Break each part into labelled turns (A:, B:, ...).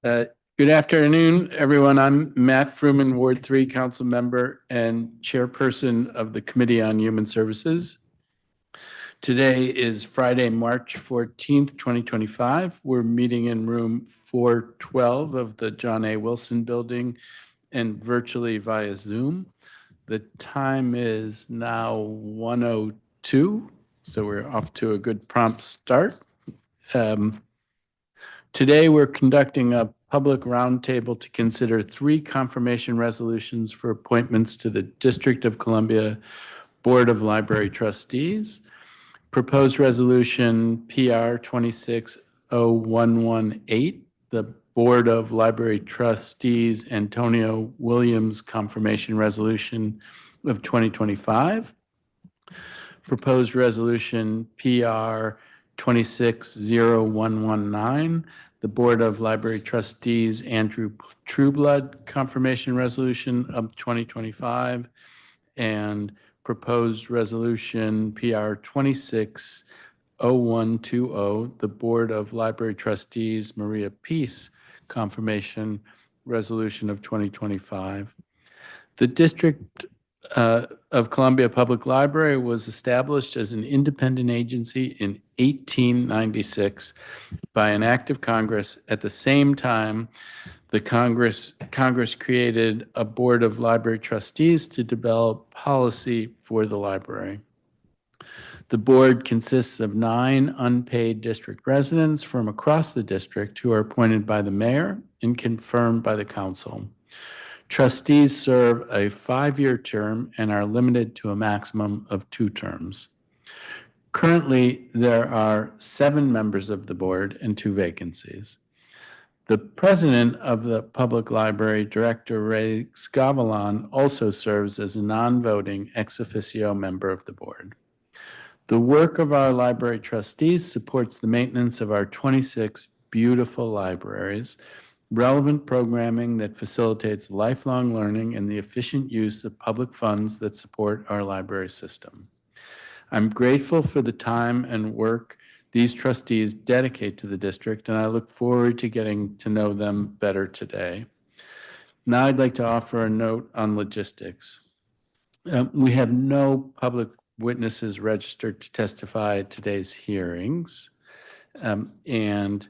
A: Good afternoon, everyone. I'm Matt Fruman, Ward 3 Council Member and Chairperson of the Committee on Human Services. Today is Friday, March 14th, 2025. We're meeting in room 412 of the John A. Wilson Building and virtually via Zoom. The time is now 1:02, so we're off to a good prompt start. Today, we're conducting a public roundtable to consider 3 confirmation resolutions for appointments to the District of Columbia Board of Library Trustees. Proposed resolution PR 26-0118, the Board of Library Trustees Antonio Williams Confirmation Resolution of 2025. Proposed resolution PR 26-0119, the Board of Library Trustees Andrew Trueblood Confirmation Resolution of 2025, and proposed resolution PR 26-0120, the Board of Library Trustees Maria Peace Confirmation Resolution of 2025. The District of Columbia Public Library was established as an independent agency in 1896 by an act of Congress. At the same time, the Congress created a Board of Library Trustees to develop policy for the library. The board consists of 9 unpaid district residents from across the district who are appointed by the mayor and confirmed by the council. Trustees serve a 5-year term and are limited to a maximum of 2 terms. Currently, there are 7 members of the board and 2 vacancies. The president of the public library, Director Ray Scavalon, also serves as a non-voting ex officio member of the board. The work of our library trustees supports the maintenance of our 26 beautiful libraries, relevant programming that facilitates lifelong learning, and the efficient use of public funds that support our library system. I'm grateful for the time and work these trustees dedicate to the district, and I look forward to getting to know them better today. Now I'd like to offer a note on logistics. We have no public witnesses registered to testify at today's hearings, and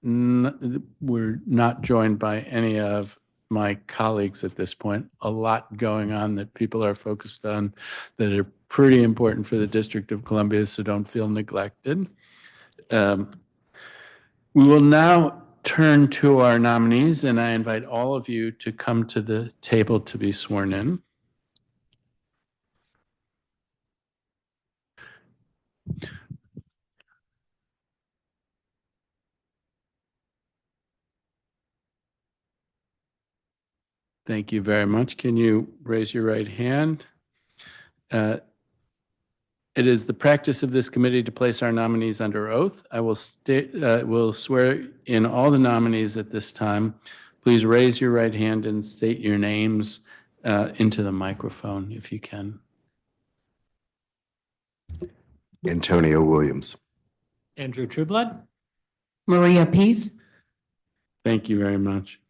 A: we're not joined by any of my colleagues at this point. A lot going on that people are focused on that are pretty important for the District of Columbia, so don't feel neglected. We will now turn to our nominees, and I invite all of you to come to the table to be sworn in. Thank you very much. Can you raise your right hand? It is the practice of this committee to place our nominees under oath. I will swear in all the nominees at this time. Please raise your right hand and state your names into the microphone if you can.
B: Antonio Williams.
C: Andrew Trueblood.
D: Maria Peace.
A: Thank you very much.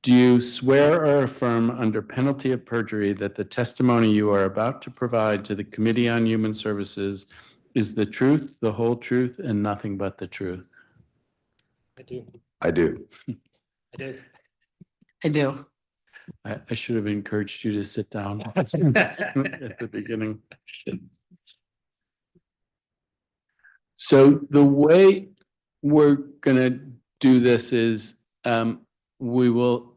A: Do you swear or affirm under penalty of perjury that the testimony you are about to provide to the Committee on Human Services is the truth, the whole truth, and nothing but the truth?
C: I do.
B: I do.
C: I did.
D: I do.
A: I should have encouraged you to sit down at the beginning. So the way we're going to do this is we will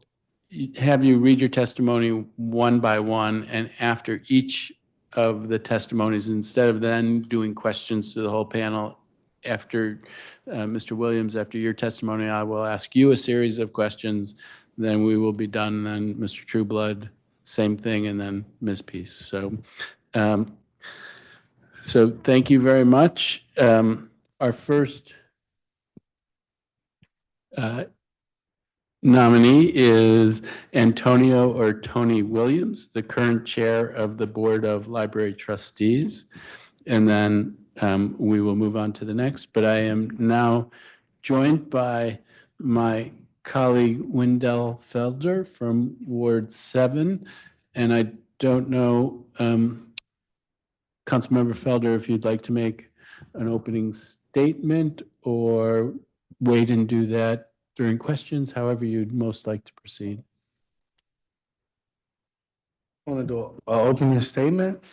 A: have you read your testimony one by one, and after each of the testimonies, instead of then doing questions to the whole panel, after Mr. Williams, after your testimony, I will ask you a series of questions, then we will be done, then Mr. Trueblood, same thing, and then Ms. Peace. So thank you very much. Our first nominee is Antonio or Tony Williams, the current chair of the Board of Library Trustees. And then we will move on to the next. But I am now joined by my colleague Wendell Felder from Ward 7. And I don't know, Councilmember Felder, if you'd like to make an opening statement or wait and do that during questions, however you'd most like to proceed.
E: I want to do an opening statement.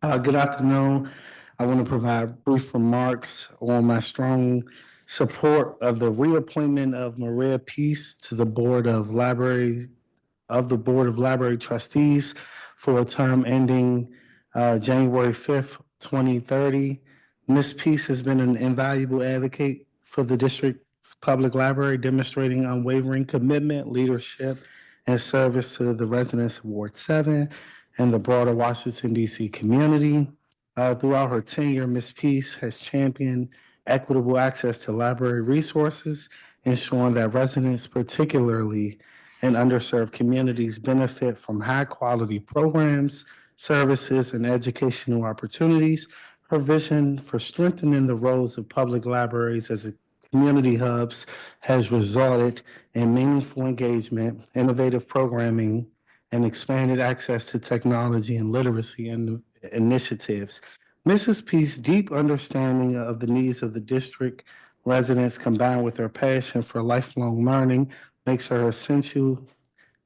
E: Good afternoon. I want to provide brief remarks on my strong support of the reappointment of Maria Peace to the Board of Library Trustees for a term ending January 5th, 2030. Ms. Peace has been an invaluable advocate for the district's public library, demonstrating unwavering commitment, leadership, and service to the residents of Ward 7 and the broader Washington, D.C. community. Throughout her tenure, Ms. Peace has championed equitable access to library resources, ensuring that residents, particularly in underserved communities, benefit from high-quality programs, services, and educational opportunities. Her vision for strengthening the roles of public libraries as community hubs has resulted in meaningful engagement, innovative programming, and expanded access to technology and literacy initiatives. Mrs. Peace's deep understanding of the needs of the district residents, combined with her passion for lifelong learning, makes her essential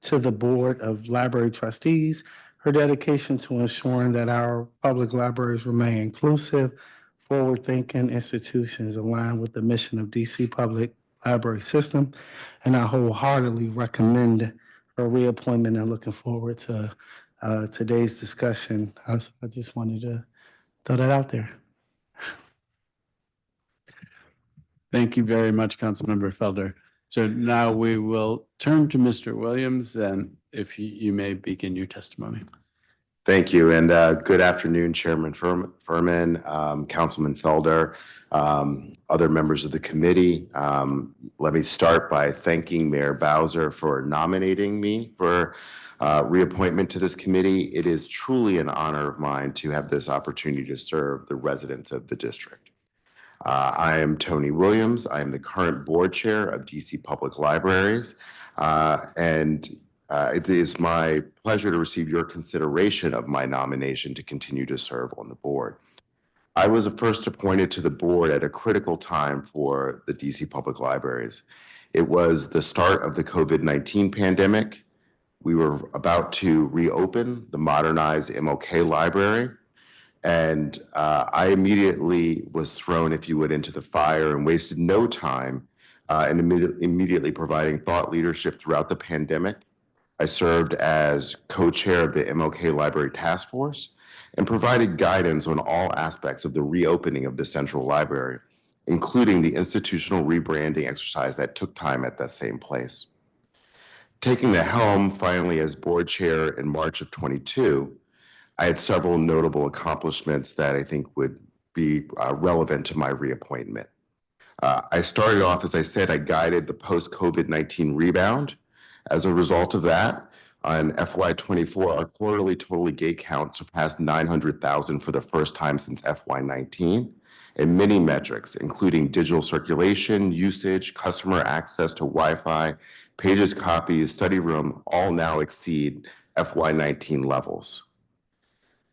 E: to the Board of Library Trustees. Her dedication to ensuring that our public libraries remain inclusive, forward-thinking institutions aligned with the mission of DC Public Library System, and I wholeheartedly recommend her reappointment and looking forward to today's discussion. I just wanted to throw that out there.
A: Thank you very much, Councilmember Felder. So now we will turn to Mr. Williams, and if you may begin your testimony.
B: Thank you, and good afternoon, Chairman Furman, Councilman Felder, other members of the committee. Let me start by thanking Mayor Bowser for nominating me for reappointment to this committee. It is truly an honor of mine to have this opportunity to serve the residents of the district. I am Tony Williams. I am the current board chair of DC Public Libraries, and it is my pleasure to receive your consideration of my nomination to continue to serve on the board. I was first appointed to the board at a critical time for the DC Public Libraries. It was the start of the COVID-19 pandemic. We were about to reopen the modernized MLK library, and I immediately was thrown, if you would, into the fire and wasted no time in immediately providing thought leadership throughout the pandemic. I served as co-chair of the MLK Library Task Force and provided guidance on all aspects of the reopening of the Central Library, including the institutional rebranding exercise that took time at that same place. Taking the helm finally as board chair in March of 22, I had several notable accomplishments that I think would be relevant to my reappointment. I started off, as I said, I guided the post-COVID-19 rebound. As a result of that, on FY24, our quarterly total gate count surpassed 900,000 for the first time since FY19, and many metrics, including digital circulation, usage, customer access to Wi-Fi, pages, copies, study room, all now exceed FY19 levels.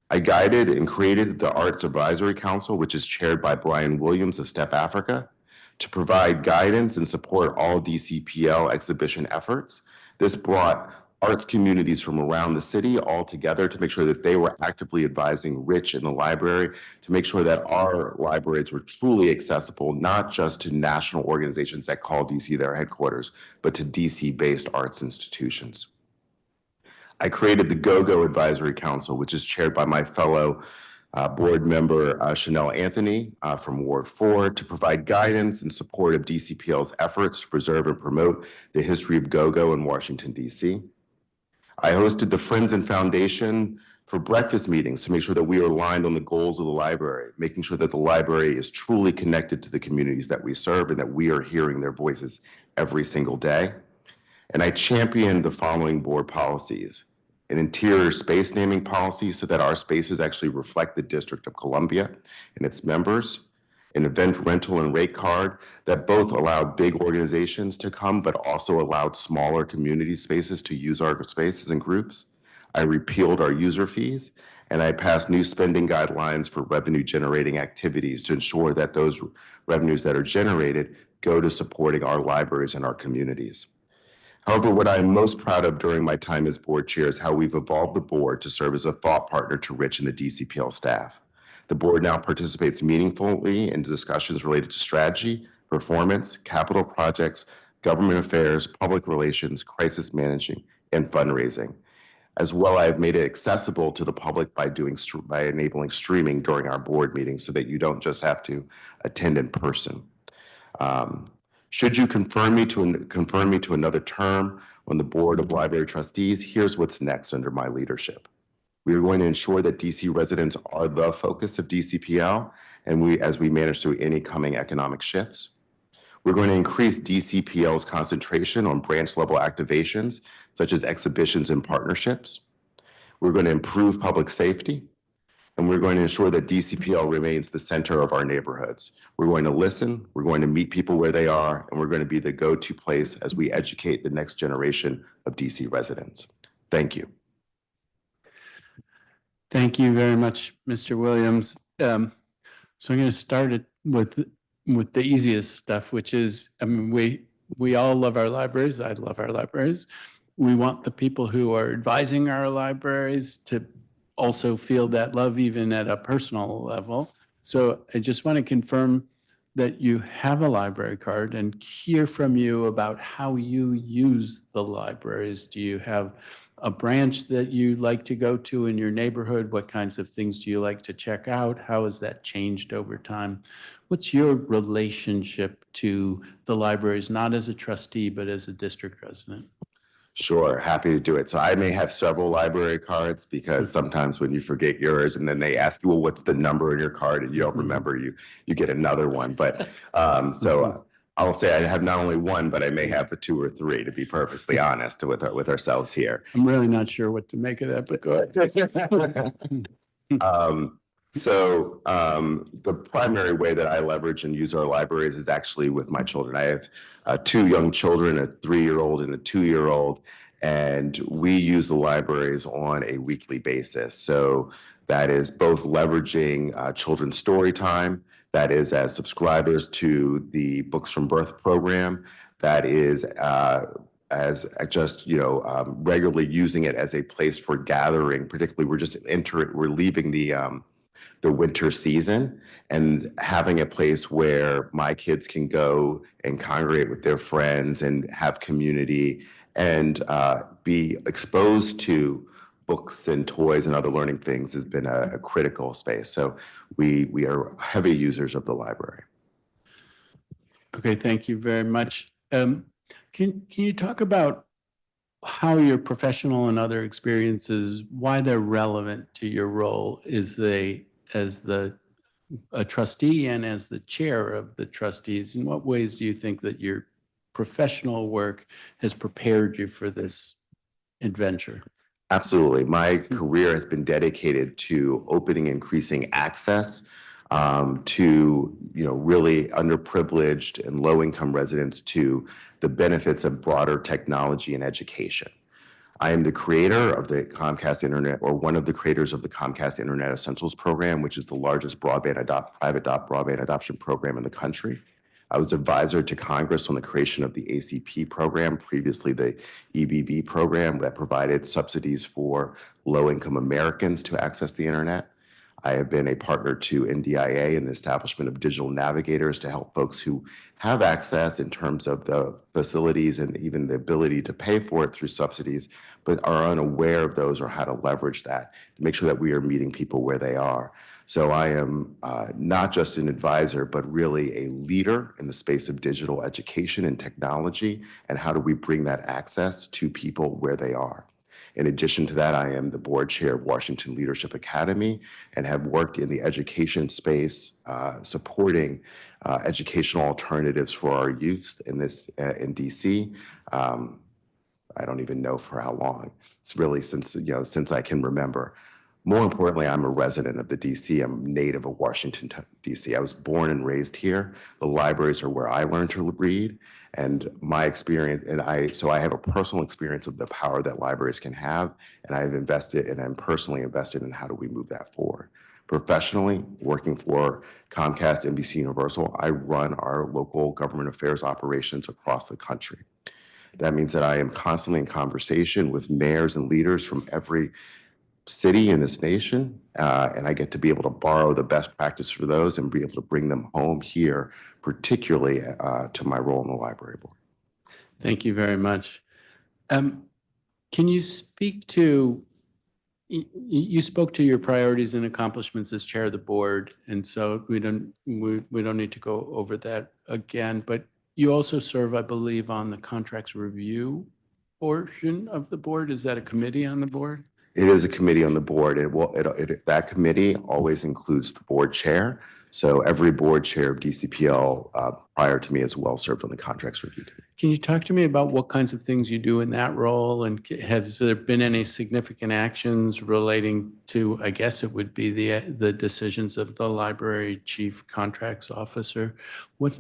B: I guided and created the Arts Advisory Council, which is chaired by Brian Williams of Step Africa, to provide guidance and support all DCPL exhibition efforts. This brought arts communities from around the city all together to make sure that they were actively advising Rich in the library to make sure that our libraries were truly accessible, not just to national organizations that call DC their headquarters, but to DC-based arts institutions. I created the GO-GO Advisory Council, which is chaired by my fellow board member Chanel Anthony from Ward 4 to provide guidance and support of DCPL's efforts to preserve and promote the history of go-go in Washington, D.C. I hosted the Friends and Foundation for breakfast meetings to make sure that we are aligned on the goals of the library, making sure that the library is truly connected to the communities that we serve and that we are hearing their voices every single day. And I championed the following board policies: an interior space naming policy so that our spaces actually reflect the District of Columbia and its members, an event rental and rate card that both allowed big organizations to come, but also allowed smaller community spaces to use our spaces and groups. I repealed our user fees, and I passed new spending guidelines for revenue generating activities to ensure that those revenues that are generated go to supporting our libraries and our communities. However, what I am most proud of during my time as board chair is how we've evolved the board to serve as a thought partner to Rich and the DCPL staff. The board now participates meaningfully in discussions related to strategy, performance, capital projects, government affairs, public relations, crisis managing, and fundraising. As well, I have made it accessible to the public by enabling streaming during our board meetings so that you don't just have to attend in person. Should you confirm me to another term on the Board of Library Trustees, here's what's next under my leadership. We are going to ensure that DC residents are the focus of DCPL, and as we manage through any coming economic shifts. We're going to increase DCPL's concentration on branch level activations, such as exhibitions and partnerships. We're going to improve public safety, and we're going to ensure that DCPL remains the center of our neighborhoods. We're going to listen, we're going to meet people where they are, and we're going to be the go-to place as we educate the next generation of DC residents. Thank you.
A: Thank you very much, Mr. Williams. So I'm going to start it with the easiest stuff, which is, I mean, we all love our libraries. I love our libraries. We want the people who are advising our libraries to also feel that love, even at a personal level. So I just want to confirm that you have a library card and hear from you about how you use the libraries. Do you have a branch that you like to go to in your neighborhood? What kinds of things do you like to check out? How has that changed over time? What's your relationship to the libraries, not as a trustee, but as a district resident?
B: Sure, happy to do it. So I may have several library cards because sometimes when you forget yours and then they ask you, well, what's the number in your card and you don't remember, you get another one. But so I'll say I have not only one, but I may have 2 or 3, to be perfectly honest with ourselves here.
A: I'm really not sure what to make of that, but go ahead.
B: The primary way that I leverage and use our libraries is actually with my children. I have 2 young children, a 3-year-old and a 2-year-old, and we use the libraries on a weekly basis. So that is both leveraging children's story time, that is as subscribers to the Books from Birth program, that is as just regularly using it as a place for gathering. Particularly, we're leaving the winter season and having a place where my kids can go and congregate with their friends and have community and be exposed to books and toys and other learning things has been a critical space. So we are heavy users of the library.
A: Okay, thank you very much. Can you talk about how your professional and other experiences, why they're relevant to your role as a trustee and as the chair of the trustees? In what ways do you think that your professional work has prepared you for this adventure?
B: Absolutely. My career has been dedicated to opening, increasing access to really underprivileged and low-income residents to the benefits of broader technology and education. I am the creator of the Comcast Internet, or one of the creators of the Comcast Internet Essentials program, which is the largest private broadband adoption program in the country. I was advisor to Congress on the creation of the ACP program, previously the EBB program that provided subsidies for low-income Americans to access the internet. I have been a partner to NDIA in the establishment of digital navigators to help folks who have access in terms of the facilities and even the ability to pay for it through subsidies, but are unaware of those or how to leverage that to make sure that we are meeting people where they are. So I am not just an advisor, but really a leader in the space of digital education and technology, and how do we bring that access to people where they are. In addition to that, I am the board chair of Washington Leadership Academy and have worked in the education space, supporting educational alternatives for our youth in DC. I don't even know for how long. It's really since I can remember. More importantly, I'm a resident of the DC. I'm native of Washington, DC. I was born and raised here. The libraries are where I learned to read, and my experience, so I have a personal experience of the power that libraries can have, and I've invested, and I'm personally invested in how do we move that forward. Professionally, working for Comcast, NBC Universal, I run our local government affairs operations across the country. That means that I am constantly in conversation with mayors and leaders from every city in this nation, and I get to be able to borrow the best practice for those and be able to bring them home here, particularly to my role in the library board.
A: Thank you very much. Can you speak to, you spoke to your priorities and accomplishments as chair of the board, and so we don't need to go over that again, but you also serve, I believe, on the contracts review portion of the board. Is that a committee on the board?
B: It is a committee on the board. That committee always includes the board chair. So every board chair of DCPL prior to me as well served on the contracts review committee.
A: Can you talk to me about what kinds of things you do in that role? And has there been any significant actions relating to, I guess it would be the decisions of the library chief contracts officer? What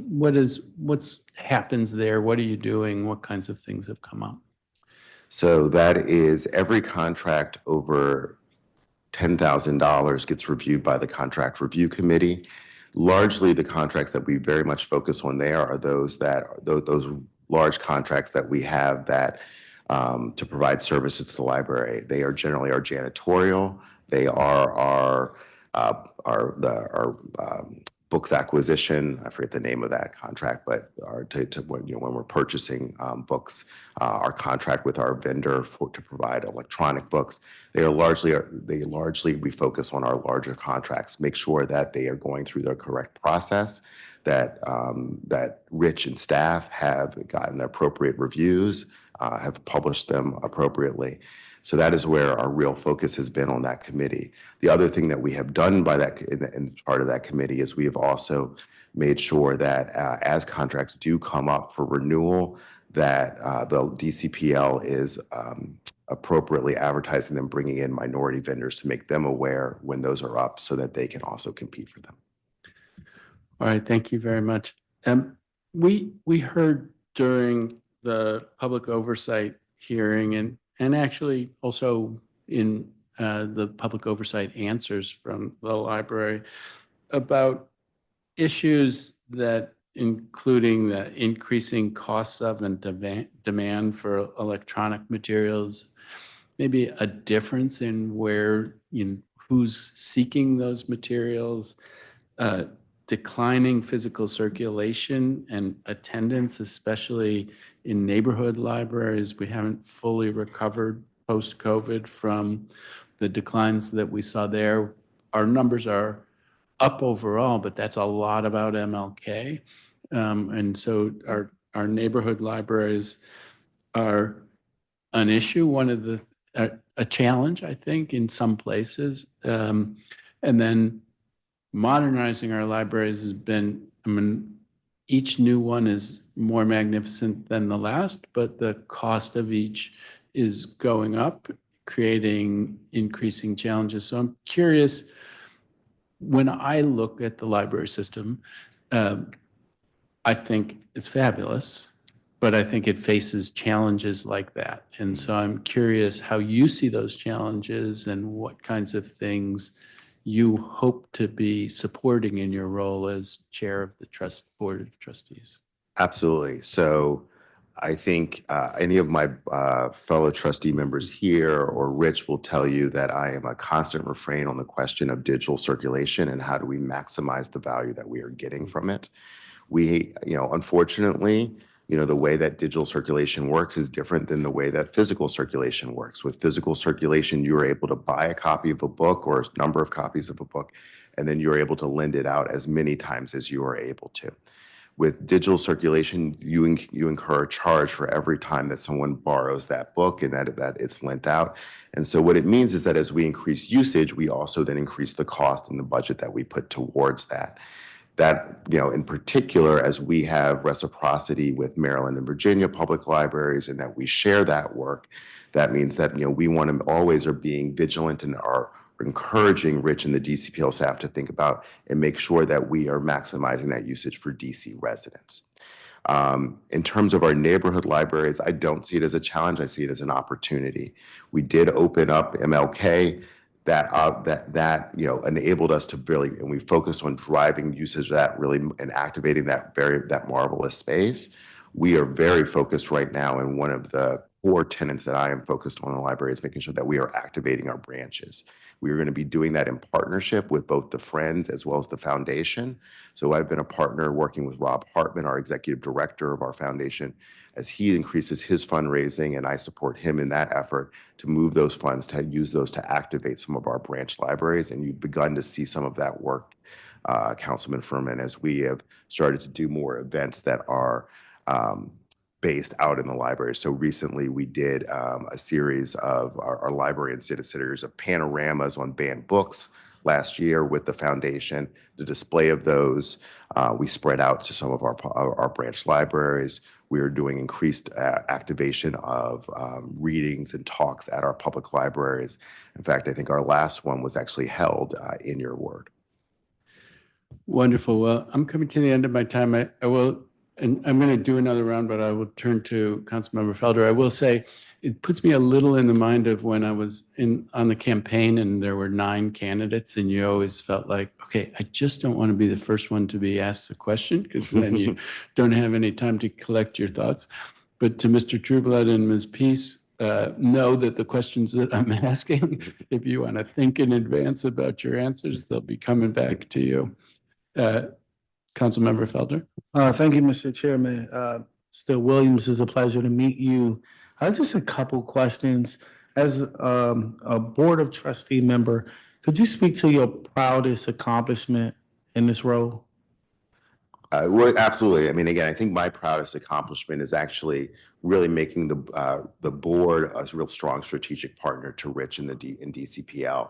A: happens there? What are you doing? What kinds of things have come up?
B: So that is every contract over $10,000 gets reviewed by the contract review committee. Largely, the contracts that we very much focus on there are those large contracts that we have that to provide services to the library. They are generally our janitorial. They are our books acquisition. I forget the name of that contract, but when we're purchasing books, our contract with our vendor to provide electronic books. They largely we focus on our larger contracts, make sure that they are going through the correct process, that Rich and staff have gotten the appropriate reviews, have published them appropriately. So that is where our real focus has been on that committee. The other thing that we have done by that in part of that committee is we have also made sure that as contracts do come up for renewal, that the DCPL is appropriately advertising them, bringing in minority vendors to make them aware when those are up so that they can also compete for them.
A: All right, thank you very much. We heard during the public oversight hearing and actually also in the public oversight answers from the library about issues that including the increasing costs of and demand for electronic materials, maybe a difference in where, who's seeking those materials, declining physical circulation and attendance, especially in neighborhood libraries. We haven't fully recovered post-COVID from the declines that we saw there. Our numbers are up overall, but that's a lot about MLK. And so our neighborhood libraries are an issue, one of the, a challenge, I think, in some places. And then modernizing our libraries has been, each new one is more magnificent than the last, but the cost of each is going up, creating increasing challenges. So I'm curious, when I look at the library system, I think it's fabulous, but I think it faces challenges like that. And so I'm curious how you see those challenges and what kinds of things you hope to be supporting in your role as chair of the Board of Trustees?
B: Absolutely. So I think any of my fellow trustee members here or Rich will tell you that I am a constant refrain on the question of digital circulation and how do we maximize the value that we are getting from it. We, unfortunately, the way that digital circulation works is different than the way that physical circulation works. With physical circulation, you're able to buy a copy of a book or a number of copies of a book, and then you're able to lend it out as many times as you are able to. With digital circulation, you incur a charge for every time that someone borrows that book and that it's lent out. And so what it means is that as we increase usage, we also then increase the cost and the budget that we put towards that. That, in particular, as we have reciprocity with Maryland and Virginia public libraries and that we share that work, that means that, we want to always are being vigilant and are encouraging Rich and the DCPL staff to think about and make sure that we are maximizing that usage for DC residents. In terms of our neighborhood libraries, I don't see it as a challenge. I see it as an opportunity. We did open up MLK. That enabled us to really, and we focused on driving usage of that really and activating that marvelous space. We are very focused right now, and one of the core tenets that I am focused on in the library is making sure that we are activating our branches. We are going to be doing that in partnership with both the Friends as well as the foundation. So I've been a partner working with Rob Hartman, our executive director of our foundation, as he increases his fundraising, and I support him in that effort to move those funds, to use those to activate some of our branch libraries. And you've begun to see some of that work, Councilman Furman, as we have started to do more events that are based out in the library. So recently we did a series of our library and city series of panoramas on banned books last year with the foundation. The display of those, we spread out to some of our branch libraries. We are doing increased activation of readings and talks at our public libraries. In fact, I think our last one was actually held in your ward.
A: Wonderful. Well, I'm coming to the end of my time. I will, and I'm going to do another round, but I will turn to Councilmember Felder. I will say it puts me a little in the mind of when I was on the campaign and there were 9 candidates, and you always felt like, okay, I just don't want to be the first one to be asked a question because then you don't have any time to collect your thoughts. But to Mr. Trueblood and Ms. Peace, know that the questions that I'm asking, if you want to think in advance about your answers, they'll be coming back to you. Councilmember Felder.
E: Thank you, Mr. Chairman. Still Williams, it's a pleasure to meet you. Just a couple questions. As a Board of Trustee member, could you speak to your proudest accomplishment in this role?
B: Well, absolutely. I mean, again, I think my proudest accomplishment is actually really making the board a real strong strategic partner to Rich and in DCPL.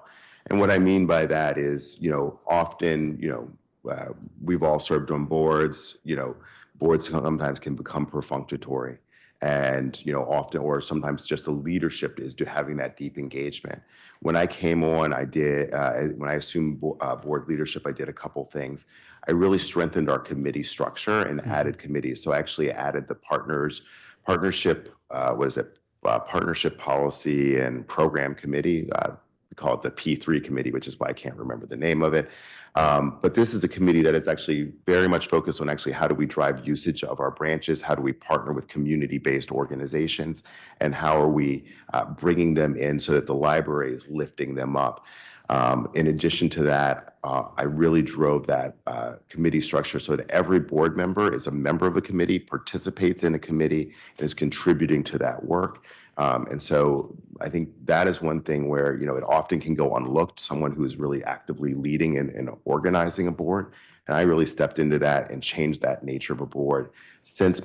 B: And what I mean by that is, often, we've all served on boards. Boards sometimes can become perfunctory, and often, or sometimes just the leadership is to having that deep engagement. When I came on, when I assumed board leadership, I did a couple things. I really strengthened our committee structure and added committees. So I actually added the partnership policy and program committee. We call it the P3 committee, which is why I can't remember the name of it. But this is a committee that is actually very much focused on actually how do we drive usage of our branches, how do we partner with community-based organizations, and how are we bringing them in so that the library is lifting them up. In addition to that, I really drove that committee structure so that every board member is a member of a committee, participates in a committee, and is contributing to that work. And so I think that is one thing where, it often can go unlooked, someone who is really actively leading and organizing a board. And I really stepped into that and changed that nature of a board. Since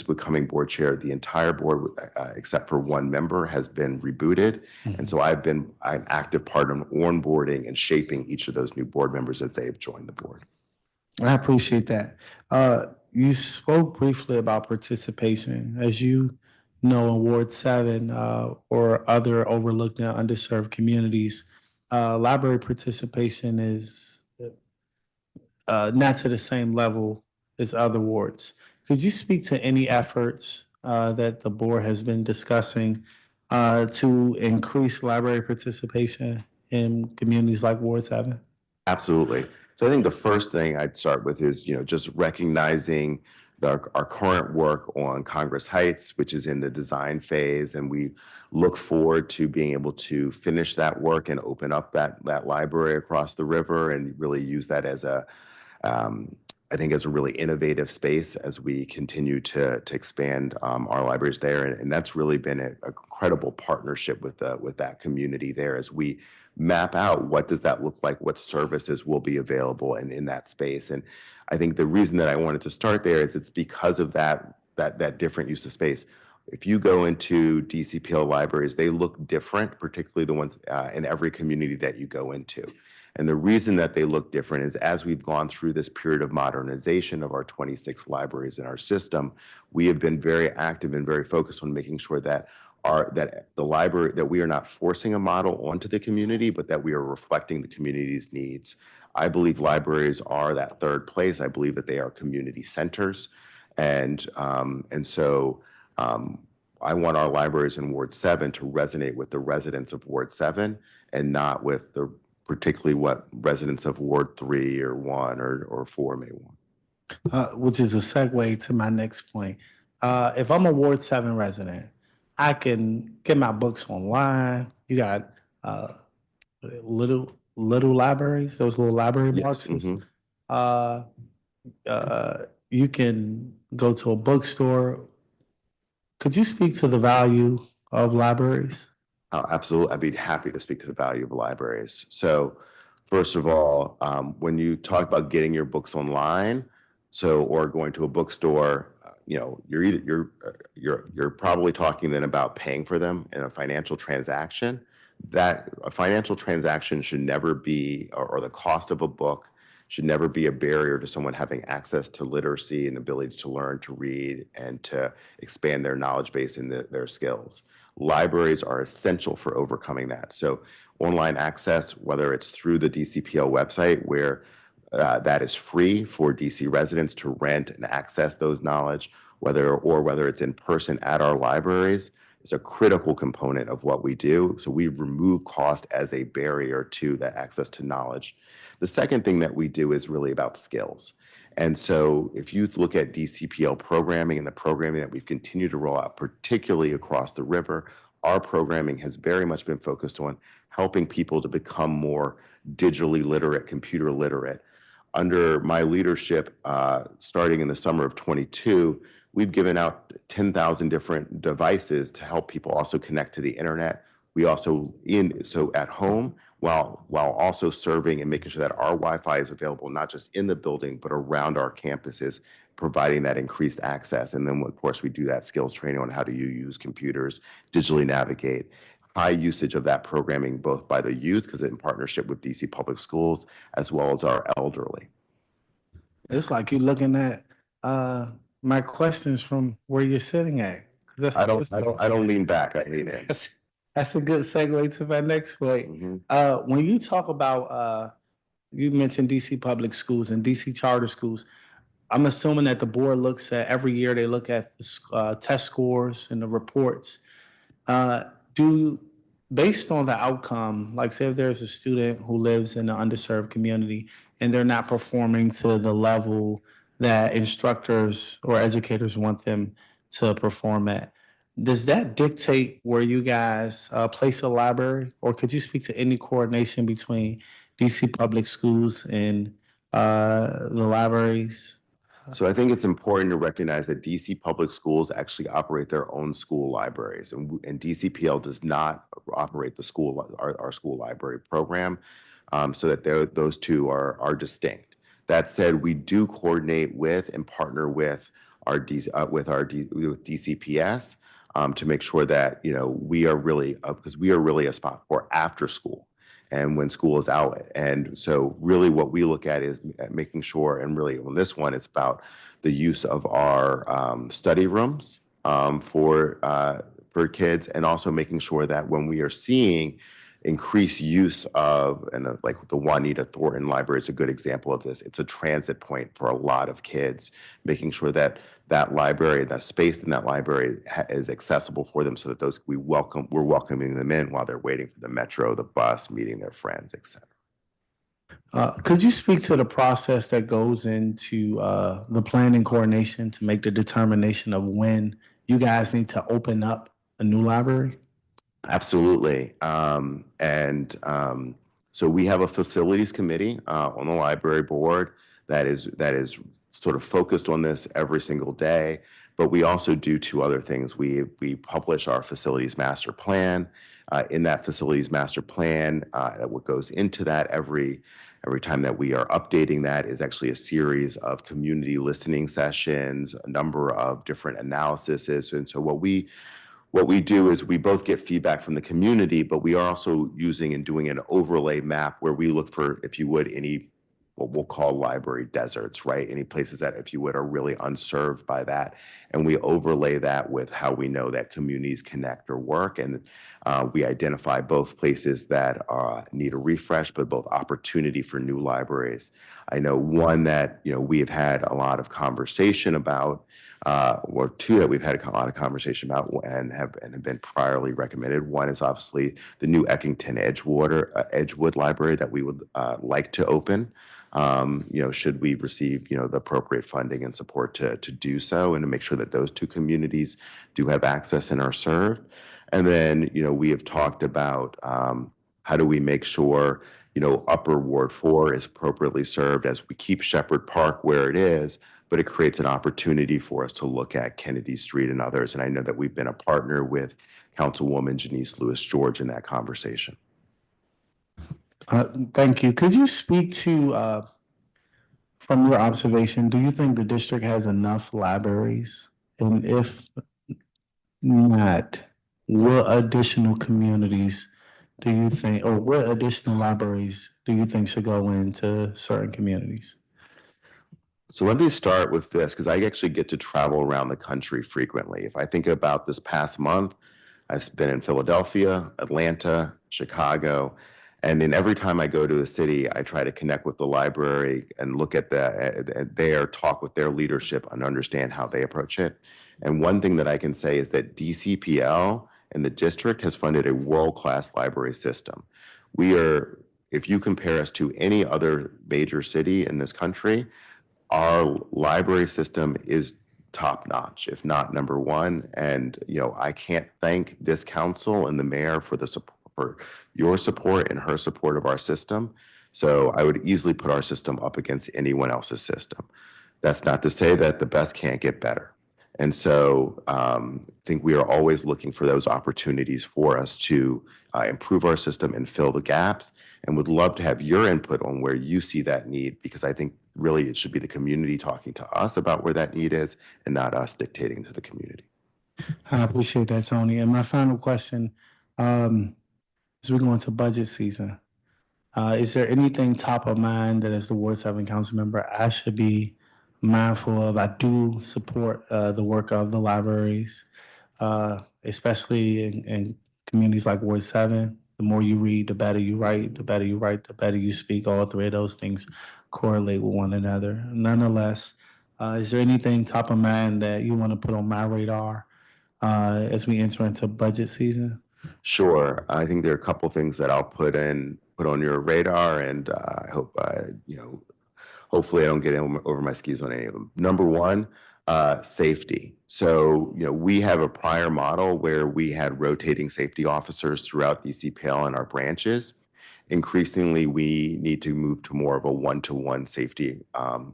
B: becoming board chair, the entire board, except for one member, has been rebooted. And so I've been an active part of onboarding and shaping each of those new board members as they have joined the board.
E: I appreciate that. You spoke briefly about participation. As you know, in Ward 7 or other overlooked and underserved communities, library participation is not to the same level as other wards. Could you speak to any efforts that the board has been discussing to increase library participation in communities like Ward 7?
B: Absolutely. So I think the first thing I'd start with is, just recognizing our current work on Congress Heights, which is in the design phase, and we look forward to being able to finish that work and open up that library across the river and really use that as I think as a really innovative space as we continue to expand our libraries there, and that's really been a incredible partnership with that community there as we map out what does that look like, what services will be available and in that space. And I think the reason that I wanted to start there is it's because of that different use of space. If you go into DCPL libraries, they look different, particularly the ones in every community that you go into. And the reason that they look different is as we've gone through this period of modernization of our 26 libraries in our system, we have been very active and very focused on making sure that the library, that we are not forcing a model onto the community, but that we are reflecting the community's needs. I believe libraries are that third place. I believe that they are community centers. And so I want our libraries in Ward 7 to resonate with the residents of Ward 7 and not with particularly what residents of Ward 3 or 1 or 4 may want.
E: Which is a segue to my next point. If I'm a Ward 7 resident, I can get my books online. You got little libraries, those little library
B: Yes.
E: boxes. You can go to a bookstore. Could you speak to the value of libraries?
B: Absolutely. I'd be happy to speak to the value of libraries. So first of all, when you talk about getting your books online, or going to a bookstore, you're probably talking then about paying for them in a financial transaction. That a financial transaction should never be, or the cost of a book should never be a barrier to someone having access to literacy and ability to learn, to read, and to expand their knowledge base and their skills. Libraries are essential for overcoming that. So online access, whether it's through the DCPL website, where that is free for DC residents to rent and access those knowledge, whether it's in person at our libraries, is a critical component of what we do. So we remove cost as a barrier to that access to knowledge. The second thing that we do is really about skills. And so if you look at DCPL programming and the programming that we've continued to roll out, particularly across the river, our programming has very much been focused on helping people to become more digitally literate, computer literate. Under my leadership, starting in the summer of 22, we've given out 10,000 different devices to help people also connect to the internet. We also, so at home, while also serving and making sure that our Wi-Fi is available, not just in the building, but around our campuses, providing that increased access. And then, of course, we do that skills training on how do you use computers, digitally navigate. High usage of that programming, both by the youth, because in partnership with DC Public Schools, as well as our elderly.
E: It's like you're looking at my questions from where you're sitting at.
B: I don't lean back. I lean in.
E: That's a good segue to my next point.
B: Mm-hmm.
E: When you talk about, you mentioned DC public schools and DC charter schools, I'm assuming that the board looks at, every year they look at the test scores and the reports. Based on the outcome, like say if there's a student who lives in an underserved community and they're not performing to the level that instructors or educators want them to perform at, does that dictate where you guys place a library? Or could you speak to any coordination between DC public schools and the libraries?
B: So I think it's important to recognize that DC public schools actually operate their own school libraries, and DCPL does not operate our school library program, so that those two are distinct. That said, we do coordinate with and partner with with DCPS to make sure that we are really because we are really a spot for after school and when school is out. And so really what we look at is making sure, and really on this one, it's about the use of our study rooms for kids, and also making sure that when we are seeing increased use of, and like the Juanita Thornton Library is a good example of this. It's a transit point for a lot of kids, making sure that that library, that space in that library is accessible for them, so that we're welcoming them in while they're waiting for the metro, the bus, meeting their friends, etc.
E: Could you speak to the process that goes into the planning coordination to make the determination of when you guys need to open up a new library?
B: Absolutely. So we have a facilities committee on the library board that is sort of focused on this every single day. But we also do two other things. We publish our facilities master plan. In that facilities master plan, what goes into that every time that we are updating that is actually a series of community listening sessions, a number of different analyses. And so what we do is we both get feedback from the community, but we are also using and doing an overlay map where we look for, if you would, any what we'll call library deserts, right? Any places that, if you would, are really unserved by that. And we overlay that with how we know that communities connect or work. And we identify both places that need a refresh, but both opportunity for new libraries. I know one that, we have had a lot of conversation about, or two that we've had a lot of conversation about and have been priorly recommended. One is obviously the new Eckington Edgewood Library that we would like to open. Should we receive, the appropriate funding and support to do so and to make sure that those two communities do have access and are served. And then, we have talked about how do we make sure, Upper Ward 4 is appropriately served as we keep Shepherd Park where it is, but it creates an opportunity for us to look at Kennedy Street and others. And I know that we've been a partner with Councilwoman Janice Lewis George in that conversation.
E: Thank you. Could you speak to, from your observation, do you think the district has enough libraries? And if not, what additional communities do you think, or what additional libraries do you think should go into certain communities?
B: So let me start with this because I actually get to travel around the country frequently. If I think about this past month, I've been in Philadelphia, Atlanta, Chicago, and in every time I go to a city, I try to connect with the library and look at their talk with their leadership and understand how they approach it. And one thing that I can say is that DCPL and the district has funded a world-class library system. If you compare us to any other major city in this country, our library system is top notch, if not number one. And, I can't thank this council and the mayor for the support, for your support and her support of our system. So I would easily put our system up against anyone else's system. That's not to say that the best can't get better. And so I think we are always looking for those opportunities for us to improve our system and fill the gaps, and would love to have your input on where you see that need, because I think really it should be the community talking to us about where that need is and not us dictating to the community.
E: I appreciate that, Tony. And my final question, as we go into budget season, is there anything top of mind that as the Ward 7 council member I should be mindful of? I do support the work of the libraries, especially in communities like Ward 7. The more you read, the better you write, the better you write, the better you speak. All three of those things correlate with one another. Nonetheless, is there anything top of mind that you want to put on my radar as we enter into budget season?
B: Sure. I think there are a couple things that I'll put on your radar, and I hope hopefully I don't get over my skis on any of them. Number one, safety. So, we have a prior model where we had rotating safety officers throughout DCPL and our branches. Increasingly, we need to move to more of a one-to-one safety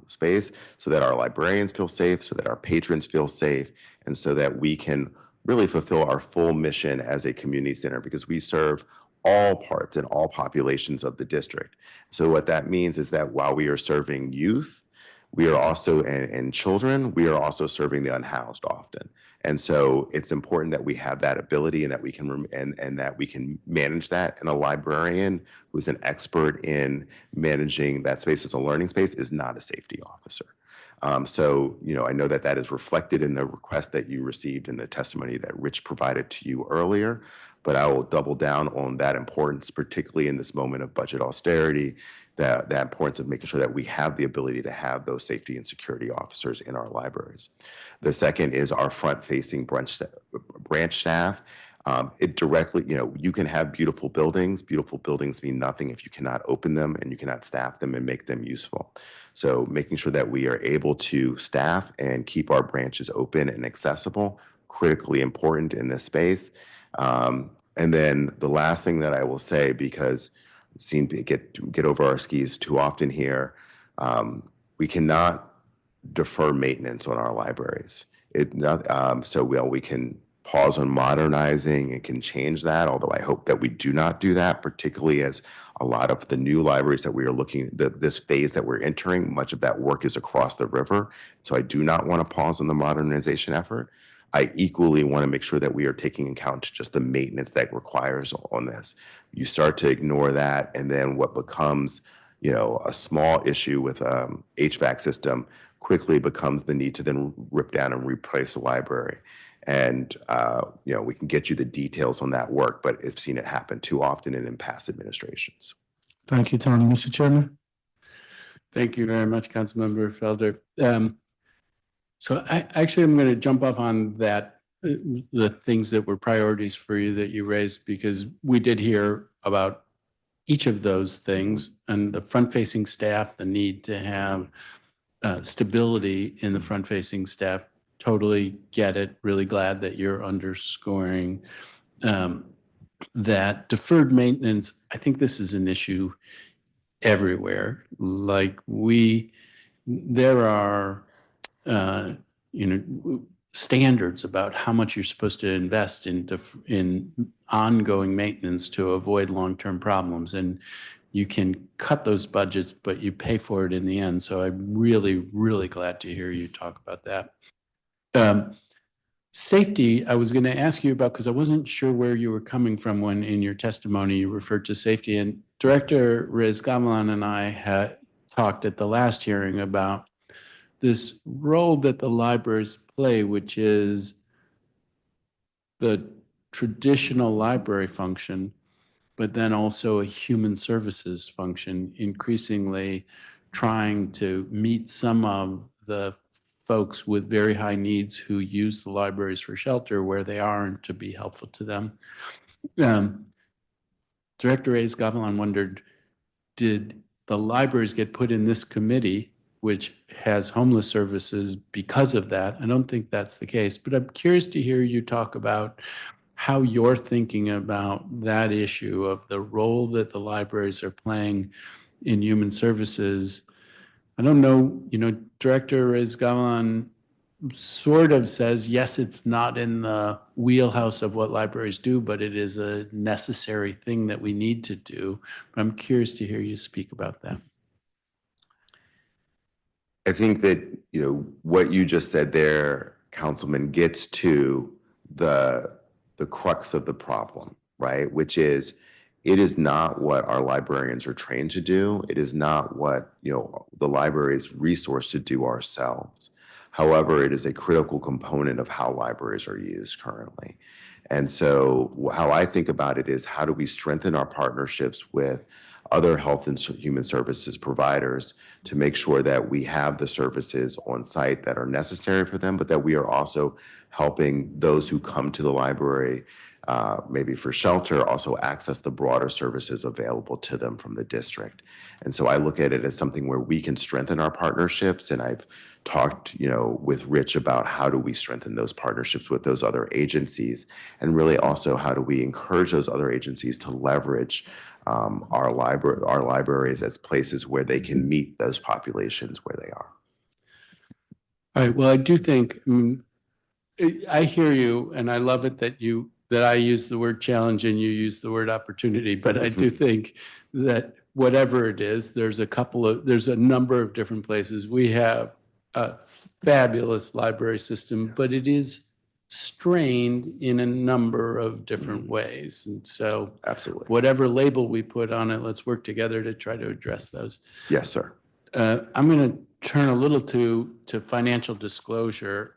B: space so that our librarians feel safe, so that our patrons feel safe, and so that we can really fulfill our full mission as a community center, because we serve all parts and all populations of the district. So what that means is that while we are serving youth, we are also, and children, we are also serving the unhoused often. And so it's important that we have that ability and that we can and that we can manage that. And a librarian who's an expert in managing that space as a learning space is not a safety officer. So, I know that that is reflected in the request that you received in the testimony that Rich provided to you earlier, but I will double down on that importance, particularly in this moment of budget austerity, that importance of making sure that we have the ability to have those safety and security officers in our libraries. The second is our front-facing branch staff. It directly, you can have beautiful buildings. Beautiful buildings mean nothing if you cannot open them and you cannot staff them and make them useful. So making sure that we are able to staff and keep our branches open and accessible, critically important in this space. And then the last thing that I will say, because we seem to get over our skis too often here, we cannot defer maintenance on our libraries. We can pause on modernizing and can change that, although I hope that we do not do that, particularly as a lot of the new libraries that we are looking, this phase that we're entering, much of that work is across the river. So I do not want to pause on the modernization effort. I equally want to make sure that we are taking account to just the maintenance that requires on this. You start to ignore that, and then what becomes, a small issue with HVAC system quickly becomes the need to then rip down and replace a library. And, we can get you the details on that work, but I've seen it happen too often in past administrations.
E: Thank you, Tony. Mr. Chairman?
A: Thank you very much, Councilmember Felder. So I'm going to jump off on that, the things that were priorities for you that you raised, because we did hear about each of those things and the front-facing staff, the need to have stability in the front-facing staff. Totally get it. Really glad that you're underscoring that deferred maintenance. I think this is an issue everywhere. Like there are, standards about how much you're supposed to invest in ongoing maintenance to avoid long-term problems. And you can cut those budgets, but you pay for it in the end. So I'm really, really glad to hear you talk about that. Safety, I was going to ask you about, because I wasn't sure where you were coming from when in your testimony you referred to safety. And Director Riz Gavilan and I had talked at the last hearing about this role that the libraries play, which is the traditional library function, but then also a human services function, increasingly trying to meet some of the folks with very high needs who use the libraries for shelter where they are and to be helpful to them. Director Reyes Gavilan wondered, did the libraries get put in this committee, which has homeless services because of that? I don't think that's the case, but I'm curious to hear you talk about how you're thinking about that issue of the role that the libraries are playing in human services. I don't know, Director Reyes Gavilan sort of says, yes, it's not in the wheelhouse of what libraries do, but it is a necessary thing that we need to do. But I'm curious to hear you speak about that.
B: I think that, what you just said there, Councilman, gets to the crux of the problem, right? Which is, it is not what our librarians are trained to do. It is not what, the library's resource to do ourselves. However, it is a critical component of how libraries are used currently. And so how I think about it is, how do we strengthen our partnerships with other health and human services providers to make sure that we have the services on site that are necessary for them, but that we are also helping those who come to the library, maybe for shelter, also access the broader services available to them from the district. And so I look at it as something where we can strengthen our partnerships. And I've talked, with Rich about how do we strengthen those partnerships with those other agencies, and really also how do we encourage those other agencies to leverage our libraries as places where they can meet those populations where they are.
A: All right. Well, I do think, I hear you, and I love it that I use the word challenge and you use the word opportunity, but I do think that whatever it is, there's a number of different places. We have a fabulous library system, but it is strained in a number of different ways. And so
B: Absolutely.
A: whatever label we put on it, let's work together to try to address those.
B: Yes, sir.
A: I'm going to turn a little to financial disclosure.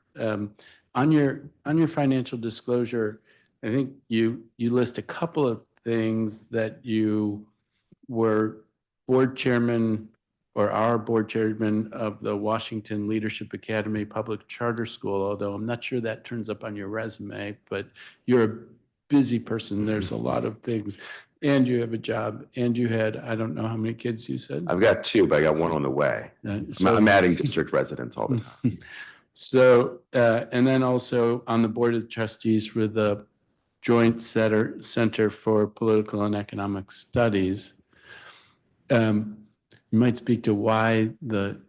A: On your financial disclosure, I think you list a couple of things that you were board chairman or our board chairman of the Washington Leadership Academy Public Charter School, although I'm not sure that turns up on your resume, but you're a busy person. There's a lot of things. And you have a job, and you had, I don't know how many kids you said.
B: I've got two, but I got one on the way.
A: So
B: I'm adding district residents all the time.
A: So, and then also on the Board of Trustees for the Joint Center for Political and Economic Studies. You might speak to why the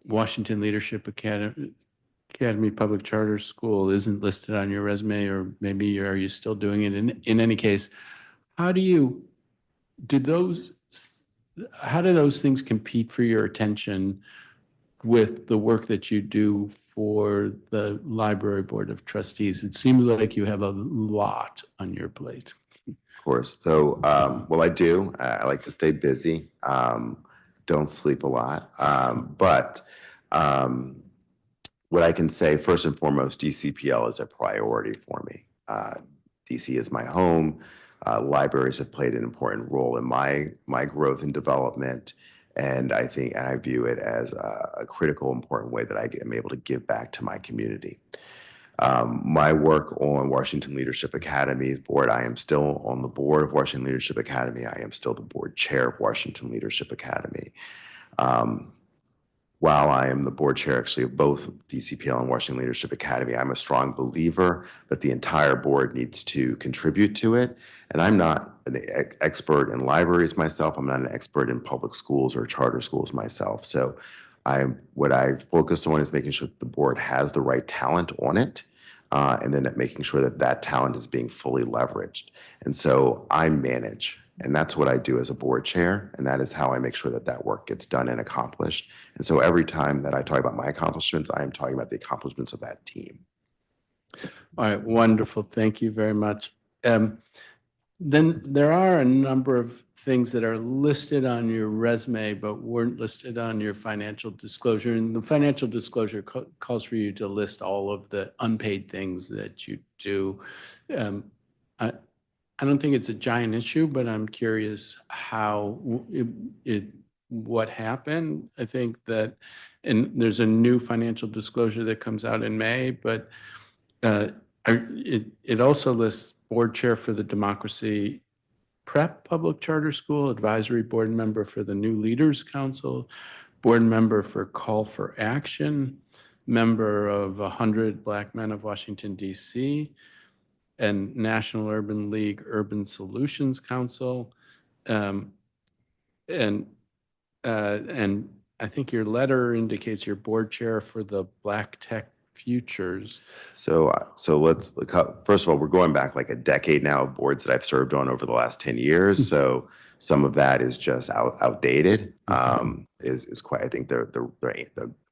A: Washington Leadership Academy Public Charter School isn't listed on your resume, or maybe are you still doing it? In any case, how do those things compete for your attention with the work that you do for the Library Board of Trustees? It seems like you have a lot on your plate.
B: Of course. So, well, I do. I like to stay busy. Don't sleep a lot. But what I can say, first and foremost, DCPL is a priority for me. DC is my home. Libraries have played an important role in my growth and development. And I think, and I view it as a critical, important way that I am able to give back to my community. My work on Washington Leadership Academy's board, I am still on the board of Washington Leadership Academy. I am still the board chair of Washington Leadership Academy. While I am the board chair actually of both DCPL and Washington Leadership Academy, I'm a strong believer that the entire board needs to contribute to it. And I'm not an expert in libraries myself. I'm not an expert in public schools or charter schools myself. So what I've focused on is making sure that the board has the right talent on it, and then making sure that that talent is being fully leveraged. And so I manage, and that's what I do as a board chair, and that is how I make sure that that work gets done and accomplished. And so every time that I talk about my accomplishments, I am talking about the accomplishments of that team.
A: All right, wonderful. Thank you very much. Then there are a number of things that are listed on your resume, but weren't listed on your financial disclosure. And the financial disclosure calls for you to list all of the unpaid things that you do. I don't think it's a giant issue, but I'm curious how what happened. I think that, and there's a new financial disclosure that comes out in May, but it also lists board chair for the Democracy Prep Public Charter School, advisory board member for the New Leaders Council, board member for Call for Action, member of 100 Black Men of Washington, D.C., and National Urban League Urban Solutions Council. And I think your letter indicates you're board chair for the Black Tech Futures.
B: So let's look up. First of all, we're going back like a decade now of boards that I've served on over the last 10 years. So some of that is just outdated. Is quite, I think the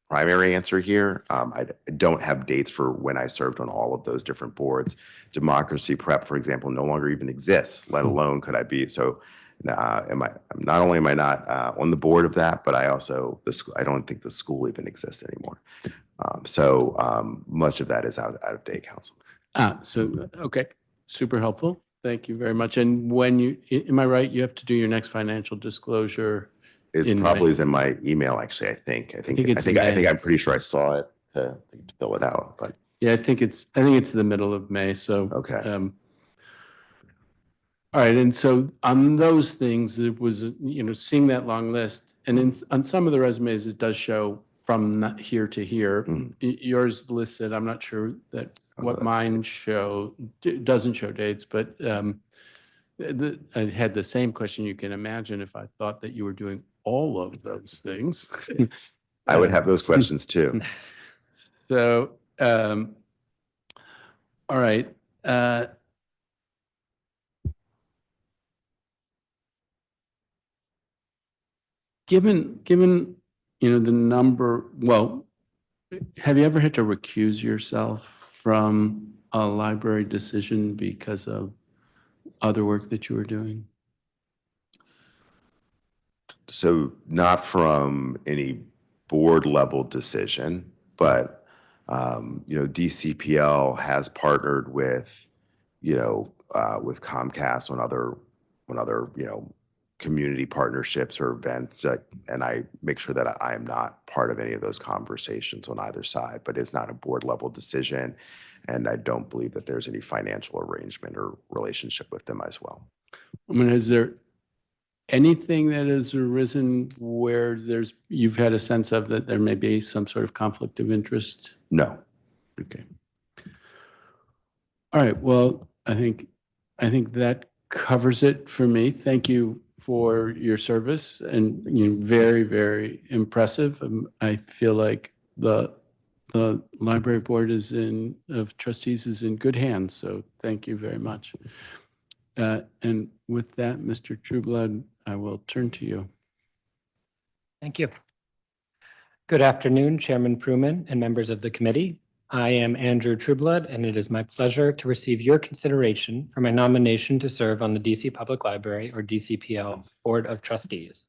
B: primary answer here. I don't have dates for when I served on all of those different boards. Democracy Prep, for example, no longer even exists, let alone could I be. So not only am I not on the board of that, but I don't think the school even exists anymore. So much of that is out of date, Council.
A: Okay, super helpful. Thank you very much. And am I right? You have to do your next financial disclosure.
B: It probably is in my email, actually. I think I'm pretty sure I saw it to fill it out. But
A: yeah, I think it's the middle of May. So
B: okay.
A: All right, and so on those things, it was seeing that long list, and on some of the resumes, it does show from here to here. Yours listed, I'm not sure that what mine doesn't show dates, but I had the same question. You can imagine if I thought that you were doing all of those things.
B: I would have those questions too.
A: So, all right. Given the number, well, have you ever had to recuse yourself from a library decision because of other work that you were doing?
B: So not from any board level decision, but DCPL has partnered with with Comcast on other community partnerships or events, and I make sure that I am not part of any of those conversations on either side, but it's not a board level decision. And I don't believe that there's any financial arrangement or relationship with them as well.
A: I mean, is there anything that has arisen where you've had a sense of that there may be some sort of conflict of interest?
B: No.
A: Okay. All right. Well, I think that covers it for me. Thank you for your service, and very, very impressive. I feel like the library board of trustees is in good hands. So thank you very much. And with that, Mr. Trueblood, I will turn to you.
C: Thank you. Good afternoon, Chairman Fruman and members of the committee. I am Andrew Trueblood, and it is my pleasure to receive your consideration for my nomination to serve on the DC Public Library, or DCPL, Board of Trustees.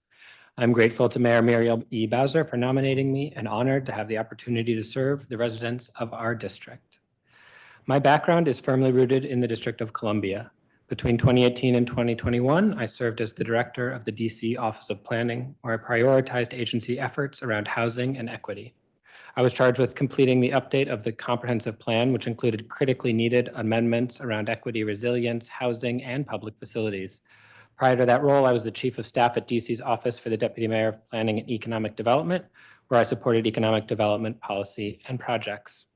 C: I'm grateful to Mayor Muriel E. Bowser for nominating me and honored to have the opportunity to serve the residents of our district. My background is firmly rooted in the District of Columbia. Between 2018 and 2021, I served as the director of the DC Office of Planning, where I prioritized agency efforts around housing and equity. I was charged with completing the update of the comprehensive plan, which included critically needed amendments around equity, resilience, housing, and public facilities. Prior to that role, I was the chief of staff at DC's Office for the Deputy Mayor of Planning and Economic Development, where I supported economic development policy and projects.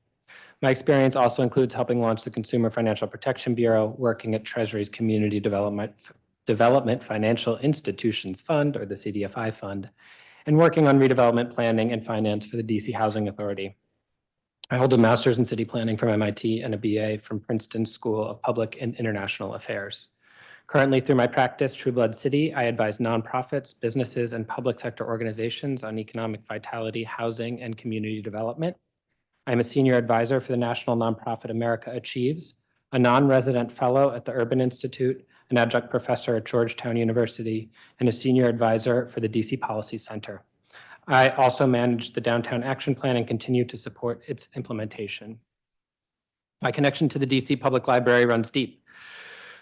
C: My experience also includes helping launch the Consumer Financial Protection Bureau, working at Treasury's Community Development Financial Institutions Fund, or the CDFI Fund, and working on redevelopment planning and finance for the DC Housing Authority. I hold a master's in city planning from MIT and a BA from Princeton School of Public and International Affairs. Currently, through my practice, Trueblood City, I advise nonprofits, businesses, and public sector organizations on economic vitality, housing, and community development. I'm a senior advisor for the national nonprofit America Achieves, a non-resident fellow at the Urban Institute, an adjunct professor at Georgetown University, and a senior advisor for the DC Policy Center. I also manage the Downtown Action Plan and continue to support its implementation. My connection to the DC Public Library runs deep.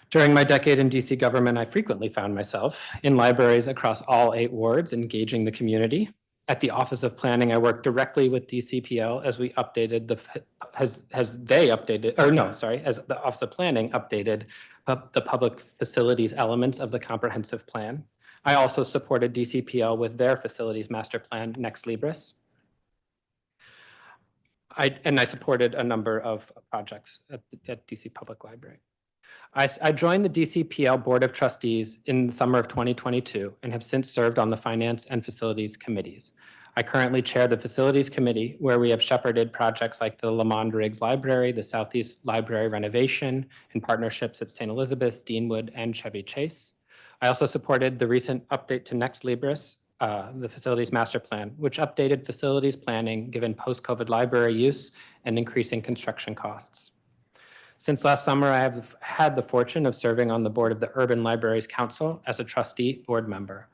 C: During my decade in DC government, I frequently found myself in libraries across all 8 wards, engaging the community. At the Office of Planning, I worked directly with DCPL as we updated as the Office of Planning updated the public facilities elements of the comprehensive plan. I also supported DCPL with their facilities master plan, Next Libris. I supported a number of projects at DC Public Library. I joined the DCPL Board of Trustees in the summer of 2022 and have since served on the Finance and Facilities Committees. I currently chair the Facilities Committee, where we have shepherded projects like the Lamond Riggs Library, the Southeast Library renovation, and partnerships at St. Elizabeth's, Deanwood, and Chevy Chase. I also supported the recent update to Next Libris, the Facilities Master Plan, which updated facilities planning given post-COVID library use and increasing construction costs. Since last summer, I have had the fortune of serving on the board of the Urban Libraries Council as a trustee board member.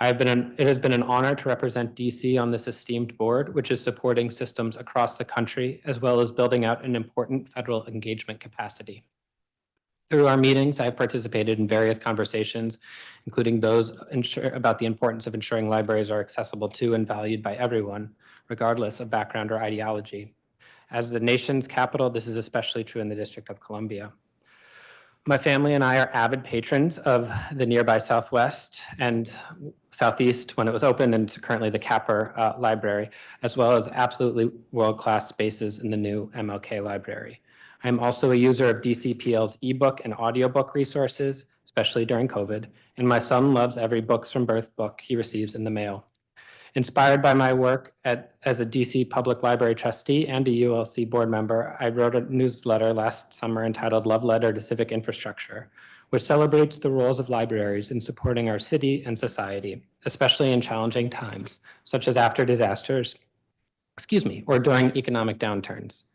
C: It has been an honor to represent DC on this esteemed board, which is supporting systems across the country, as well as building out an important federal engagement capacity. Through our meetings, I have participated in various conversations, including those about the importance of ensuring libraries are accessible to and valued by everyone, regardless of background or ideology. As the nation's capital, this is especially true in the District of Columbia. My family and I are avid patrons of the nearby Southwest and Southeast when it was opened, and currently the Capper Library, as well as absolutely world-class spaces in the new MLK Library. I am also a user of DCPL's ebook and audiobook resources, especially during COVID, and my son loves every Books from Birth book he receives in the mail. Inspired by my work as a DC Public Library trustee and a ULC board member, I wrote a newsletter last summer entitled Love Letter to Civic Infrastructure, which celebrates the roles of libraries in supporting our city and society, especially in challenging times, such as after disasters, or during economic downturns.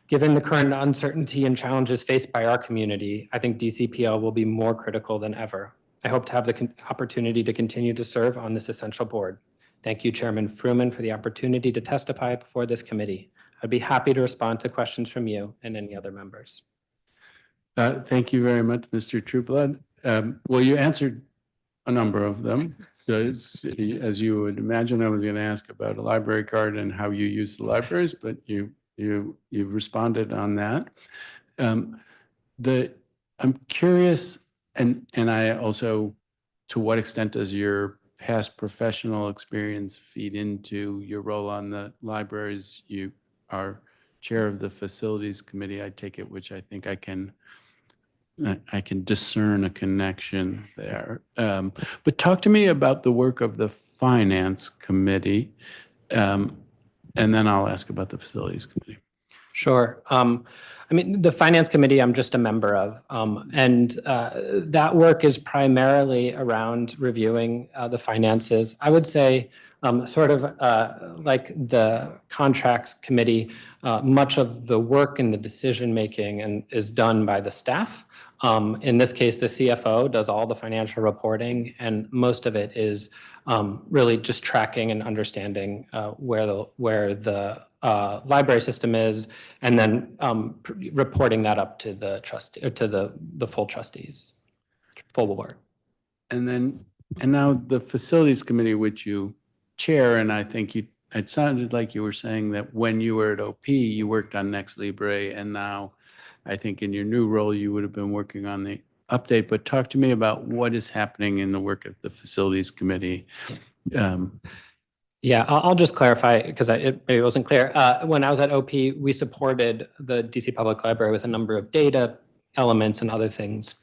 C: Given the current uncertainty and challenges faced by our community, I think DCPL will be more critical than ever. I hope to have the opportunity to continue to serve on this essential board. Thank you, Chairman Fruman, for the opportunity to testify before this committee. I'd be happy to respond to questions from you and any other members.
A: Thank you very much, Mr. Trueblood. Well, you answered a number of them. So as you would imagine, I was going to ask about a library card and how you use the libraries, but you've responded on that. I'm curious, and I also, to what extent does your past professional experience feed into your role on the libraries? You are chair of the facilities committee, I take it, which I think I can discern a connection there. But talk to me about the work of the finance committee, and then I'll ask about the facilities committee.
C: Sure. I mean, the Finance Committee, I'm just a member of, and that work is primarily around reviewing the finances. I would say sort of like the Contracts Committee, much of the work and the decision-making is done by the staff. In this case, the CFO does all the financial reporting, and most of it is really just tracking and understanding where the library system is, and then reporting that up to the trustee, or to the full trustees, full board.
A: And now the facilities committee, which you chair, and I think it sounded like you were saying that when you were at OP, you worked on Next Libre, and now I think in your new role, you would have been working on the update. But talk to me about what is happening in the work of the facilities committee.
C: Yeah, I'll just clarify because maybe it wasn't clear. When I was at OP, we supported the DC Public Library with a number of data elements and other things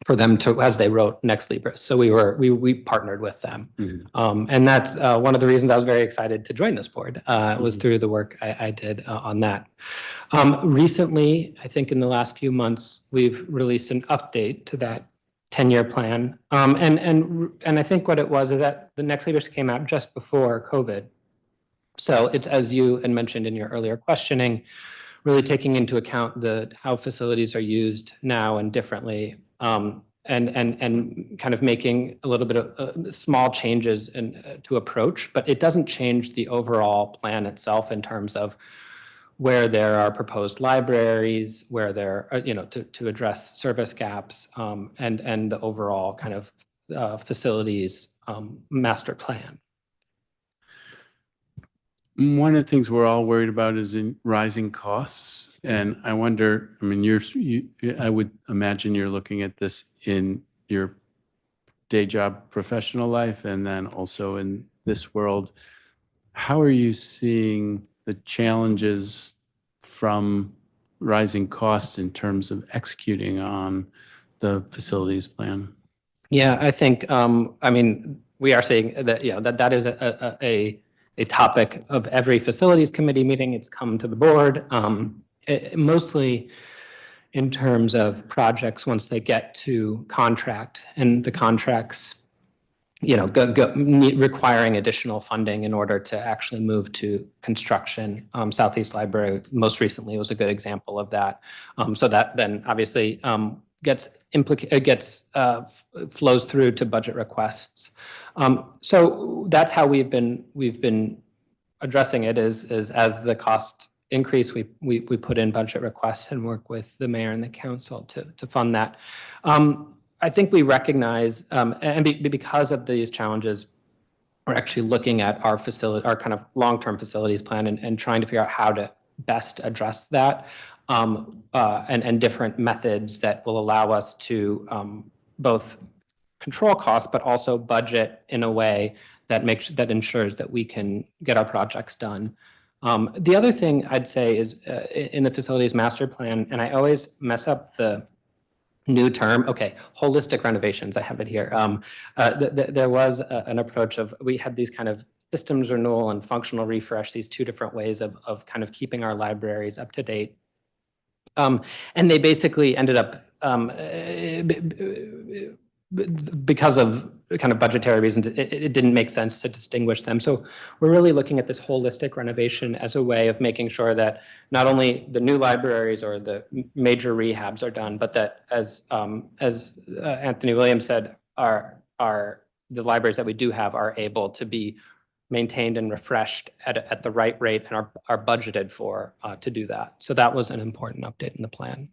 C: for them to, as they wrote Next Libris. So we partnered with them. And that's one of the reasons I was very excited to join this board, was through the work I did on that. Recently, I think in the last few months, we've released an update to that 10-year plan. And I think what it was is that the Next Leaders came out just before COVID. So it's, as you had mentioned in your earlier questioning, really taking into account how facilities are used now and differently, and kind of making a little bit of small changes to approach, but it doesn't change the overall plan itself in terms of where there are proposed libraries, where there are, to address service gaps, and the overall kind of facilities master plan.
A: One of the things we're all worried about is in rising costs. And I wonder, I mean, I would imagine you're looking at this in your day job professional life and then also in this world. How are you seeing the challenges from rising costs in terms of executing on the facilities plan?
C: Yeah, I think, I mean, we are seeing that, that is a topic of every facilities committee meeting. It's come to the board, mostly in terms of projects once they get to contract, and the contracts, requiring additional funding in order to actually move to construction. Southeast Library most recently was a good example of that. So that then obviously flows through to budget requests. So that's how we've been addressing it, is as the cost increase, we put in budget requests and work with the mayor and the council to fund that. I think we recognize, and because of these challenges, we're actually looking at our kind of long-term facilities plan and trying to figure out how to best address that, and different methods that will allow us to both control costs, but also budget in a way that ensures that we can get our projects done. The other thing I'd say is in the facilities master plan, and I always mess up the new term. Okay, holistic renovations. I have it here. There was an approach of, we had these kind of systems renewal and functional refresh, these two different ways of kind of keeping our libraries up to date. And they basically ended up, because of kind of budgetary reasons, it didn't make sense to distinguish them. So we're really looking at this holistic renovation as a way of making sure that not only the new libraries or the major rehabs are done, but that, as Anthony Williams said, the libraries that we do have are able to be maintained and refreshed at the right rate and are budgeted for to do that. So that was an important update in the plan.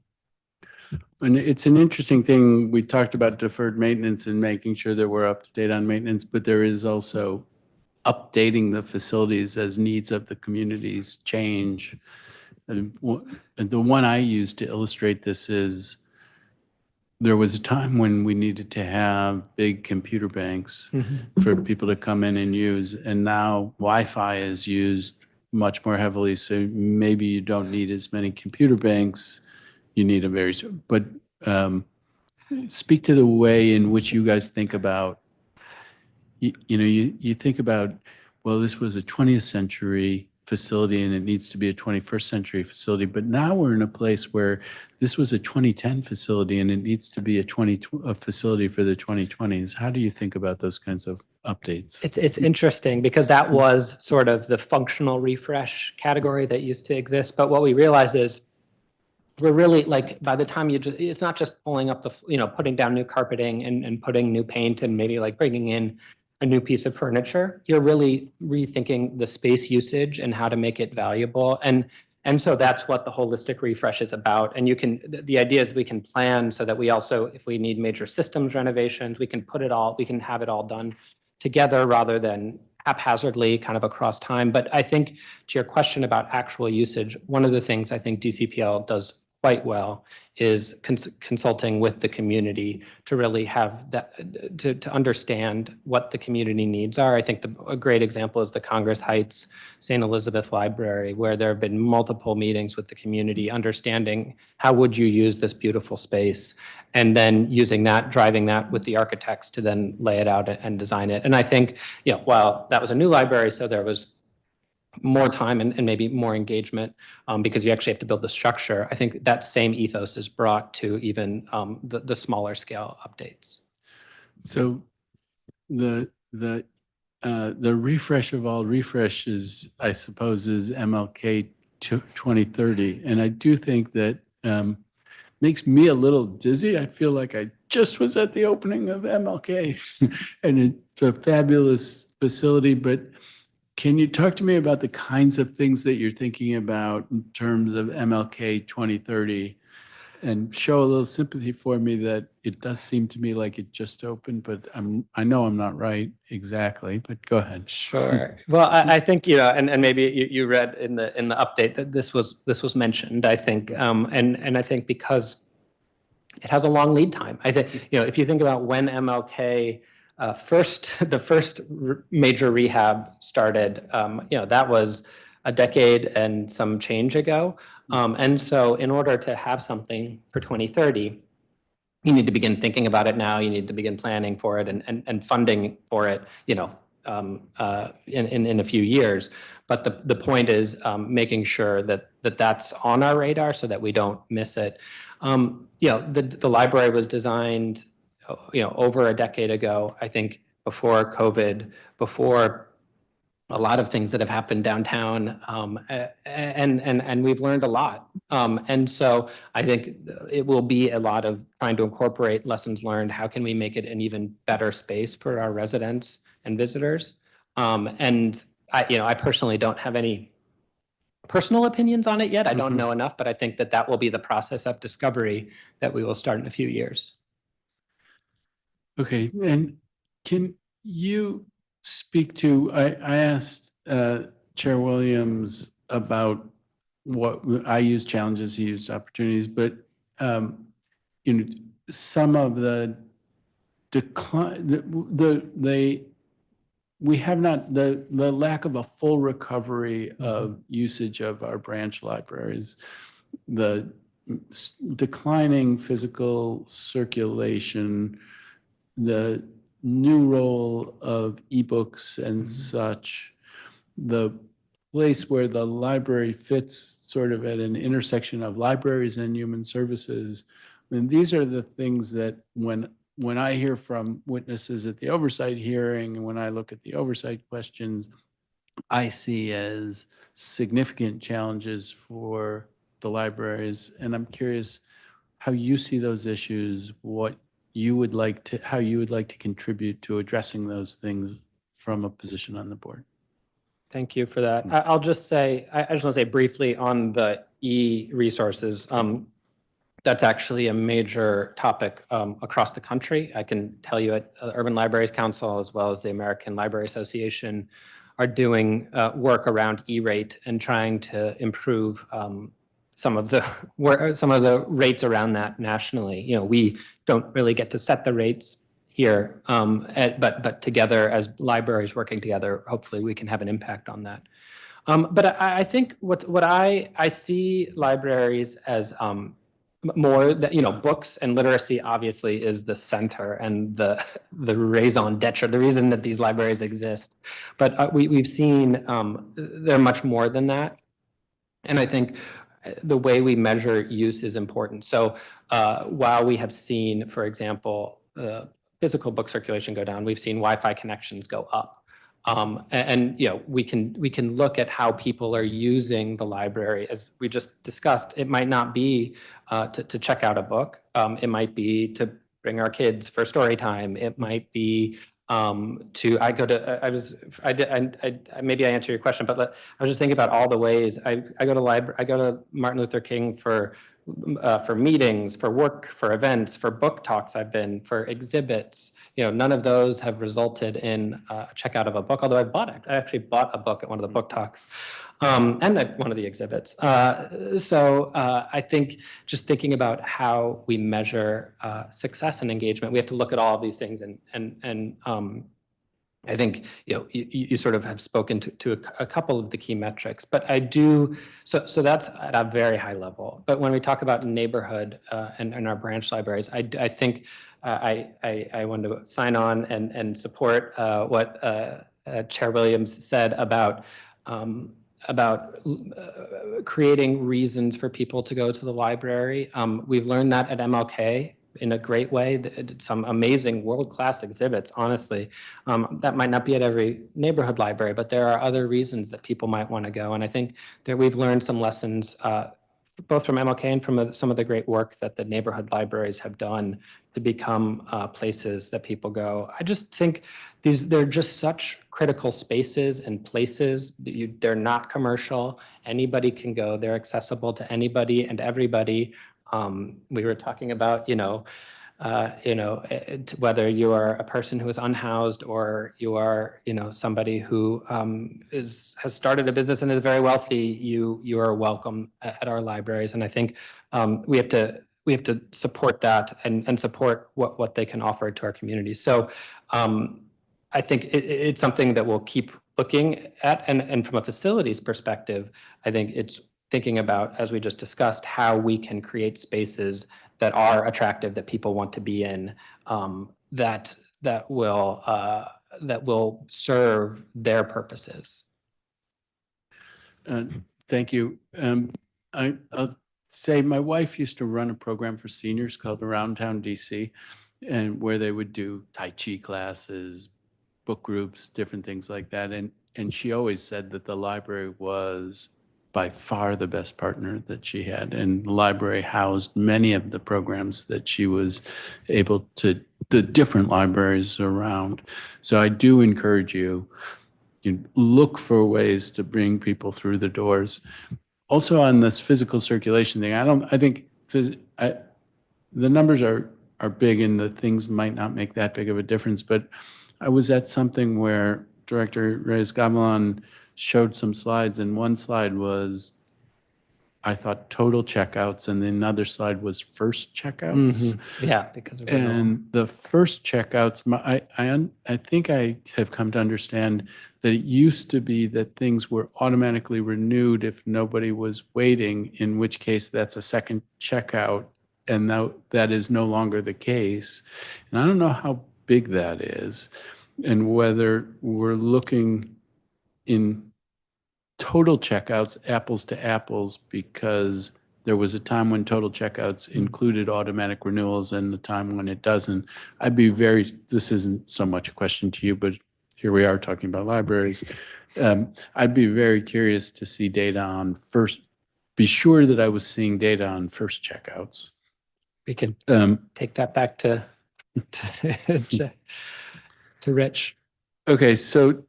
A: And it's an interesting thing. We talked about deferred maintenance and making sure that we're up to date on maintenance, but there is also updating the facilities as needs of the communities change. And the one I use to illustrate this is there was a time when we needed to have big computer banks for people to come in and use, and now Wi-Fi is used much more heavily, so maybe you don't need as many computer banks. You need a very, but speak to the way in which you guys think about, you think about, well, this was a 20th century facility and it needs to be a 21st century facility, but now we're in a place where this was a 2010 facility and it needs to be a facility for the 2020s. How do you think about those kinds of updates?
C: It's interesting because that was sort of the functional refresh category that used to exist. But what we realized is we're really like, by the time it's not just pulling up putting down new carpeting and putting new paint and maybe like bringing in a new piece of furniture. You're really rethinking the space usage and how to make it valuable. And so that's what the holistic refresh is about. And the idea is we can plan so that we also, if we need major systems renovations, we can have it all done together rather than haphazardly kind of across time. But I think to your question about actual usage, one of the things I think DCPL does quite well is consulting with the community to really have that, to understand what the community needs are. I think a great example is the Congress Heights St. Elizabeth Library, where there have been multiple meetings with the community, understanding how would you use this beautiful space, and then using that, driving that with the architects to then lay it out and design it. And I think, while that was a new library, so there was more time and maybe more engagement because you actually have to build the structure. I think that same ethos is brought to even the smaller scale updates.
A: So the refresh of all refreshes, I suppose, is MLK 2030. And I do think that makes me a little dizzy. I feel like I just was at the opening of MLK and it's a fabulous facility, but can you talk to me about the kinds of things that you're thinking about in terms of MLK 2030 and show a little sympathy for me that it does seem to me like it just opened, but I know I'm not right exactly, but go ahead.
C: Sure. Well, I think, and maybe you read in the update that this was mentioned, I think, and I think because it has a long lead time. I think, if you think about when MLK the first major rehab started, that was a decade and some change ago. And so in order to have something for 2030, you need to begin thinking about it now. You need to begin planning for it and funding for it, in a few years. But the point is making sure that that's on our radar so that we don't miss it. The library was designed over a decade ago, I think before COVID, before a lot of things that have happened downtown, and we've learned a lot. And so I think it will be a lot of trying to incorporate lessons learned. How can we make it an even better space for our residents and visitors? And I personally don't have any personal opinions on it yet. I don't know enough, but I think that will be the process of discovery that we will start in a few years.
A: Okay, and can you speak to, I asked Chair Williams about what I use challenges, he used opportunities, but some of the decline, we have not, the lack of a full recovery of usage of our branch libraries, the declining physical circulation, the new role of ebooks and such, the place where the library fits sort of at an intersection of libraries and human services. I mean, these are the things that when I hear from witnesses at the oversight hearing and when I look at the oversight questions, I see as significant challenges for the libraries. And I'm curious how you see those issues, how you would like to contribute to addressing those things from a position on the board.
C: Thank you for that. I just want to say briefly on the e-resources. That's actually a major topic across the country. I can tell you at Urban Libraries Council, as well as the American Library Association, are doing work around E-rate and trying to improve some of the rates around that nationally. You know, we don't really get to set the rates here, but together as libraries working together, hopefully we can have an impact on that. But I think what I see libraries as more that, you know, books and literacy obviously is the center and the raison d'etre, the reason that these libraries exist. But we've seen they're much more than that. And I think the way we measure use is important. So while we have seen, for example, physical book circulation go down, we've seen Wi-Fi connections go up. And you know, we can look at how people are using the library. As we just discussed, it might not be to check out a book. It might be to bring our kids for story time. It might be maybe I answer your question, but I was just thinking about all the ways I go to Martin Luther King for meetings, for work, for events, for book talks I've been, for exhibits. You know, none of those have resulted in a checkout of a book, although I actually bought a book at one of the book talks and at one of the exhibits. So I think just thinking about how we measure success and engagement, we have to look at all of these things and I think, you know, you sort of have spoken to a couple of the key metrics, but I do, so that's at a very high level. But when we talk about neighborhood and our branch libraries, I think I want to sign on and support what Chair Williams said about creating reasons for people to go to the library. We've learned that at MLK in a great way. Some amazing world-class exhibits, honestly. That might not be at every neighborhood library, but there are other reasons that people might want to go. And I think that we've learned some lessons both from MLK and from some of the great work that the neighborhood libraries have done to become places that people go. I just think they're just such critical spaces and places. They're not commercial. Anybody can go. They're accessible to anybody and everybody. We were talking about, whether you are a person who is unhoused or you are, somebody who has started a business and is very wealthy, you are welcome at our libraries. And I think we have to support that and support what they can offer to our community. So I think it's something that we'll keep looking at. And from a facilities perspective, I think it's thinking about, as we just discussed, how we can create spaces that are attractive, that people want to be in, that will serve their purposes.
A: Thank you. I'll say my wife used to run a program for seniors called Around Town DC, and where they would do Tai Chi classes, book groups, different things like that. And she always said that the library was by far the best partner that she had. And the library housed many of the programs that she was able to, the different libraries around. So I do encourage you look for ways to bring people through the doors. Also on this physical circulation thing, I think the numbers are big and the things might not make that big of a difference, but I was at something where Director Reyes-Gavilan showed some slides, and one slide was, I thought, total checkouts, and then another slide was first checkouts.
C: Mm-hmm. Yeah, because of
A: and the first checkouts, I think I have come to understand that it used to be that things were automatically renewed if nobody was waiting, in which case that's a second checkout, and now that is no longer the case. And I don't know how big that is, and whether we're looking in total checkouts, apples to apples, because there was a time when total checkouts included automatic renewals and a time when it doesn't. This isn't so much a question to you, but here we are talking about libraries. I'd be very curious to see data on be sure that I was seeing data on first checkouts.
C: We can take that back to Rich.
A: Okay, so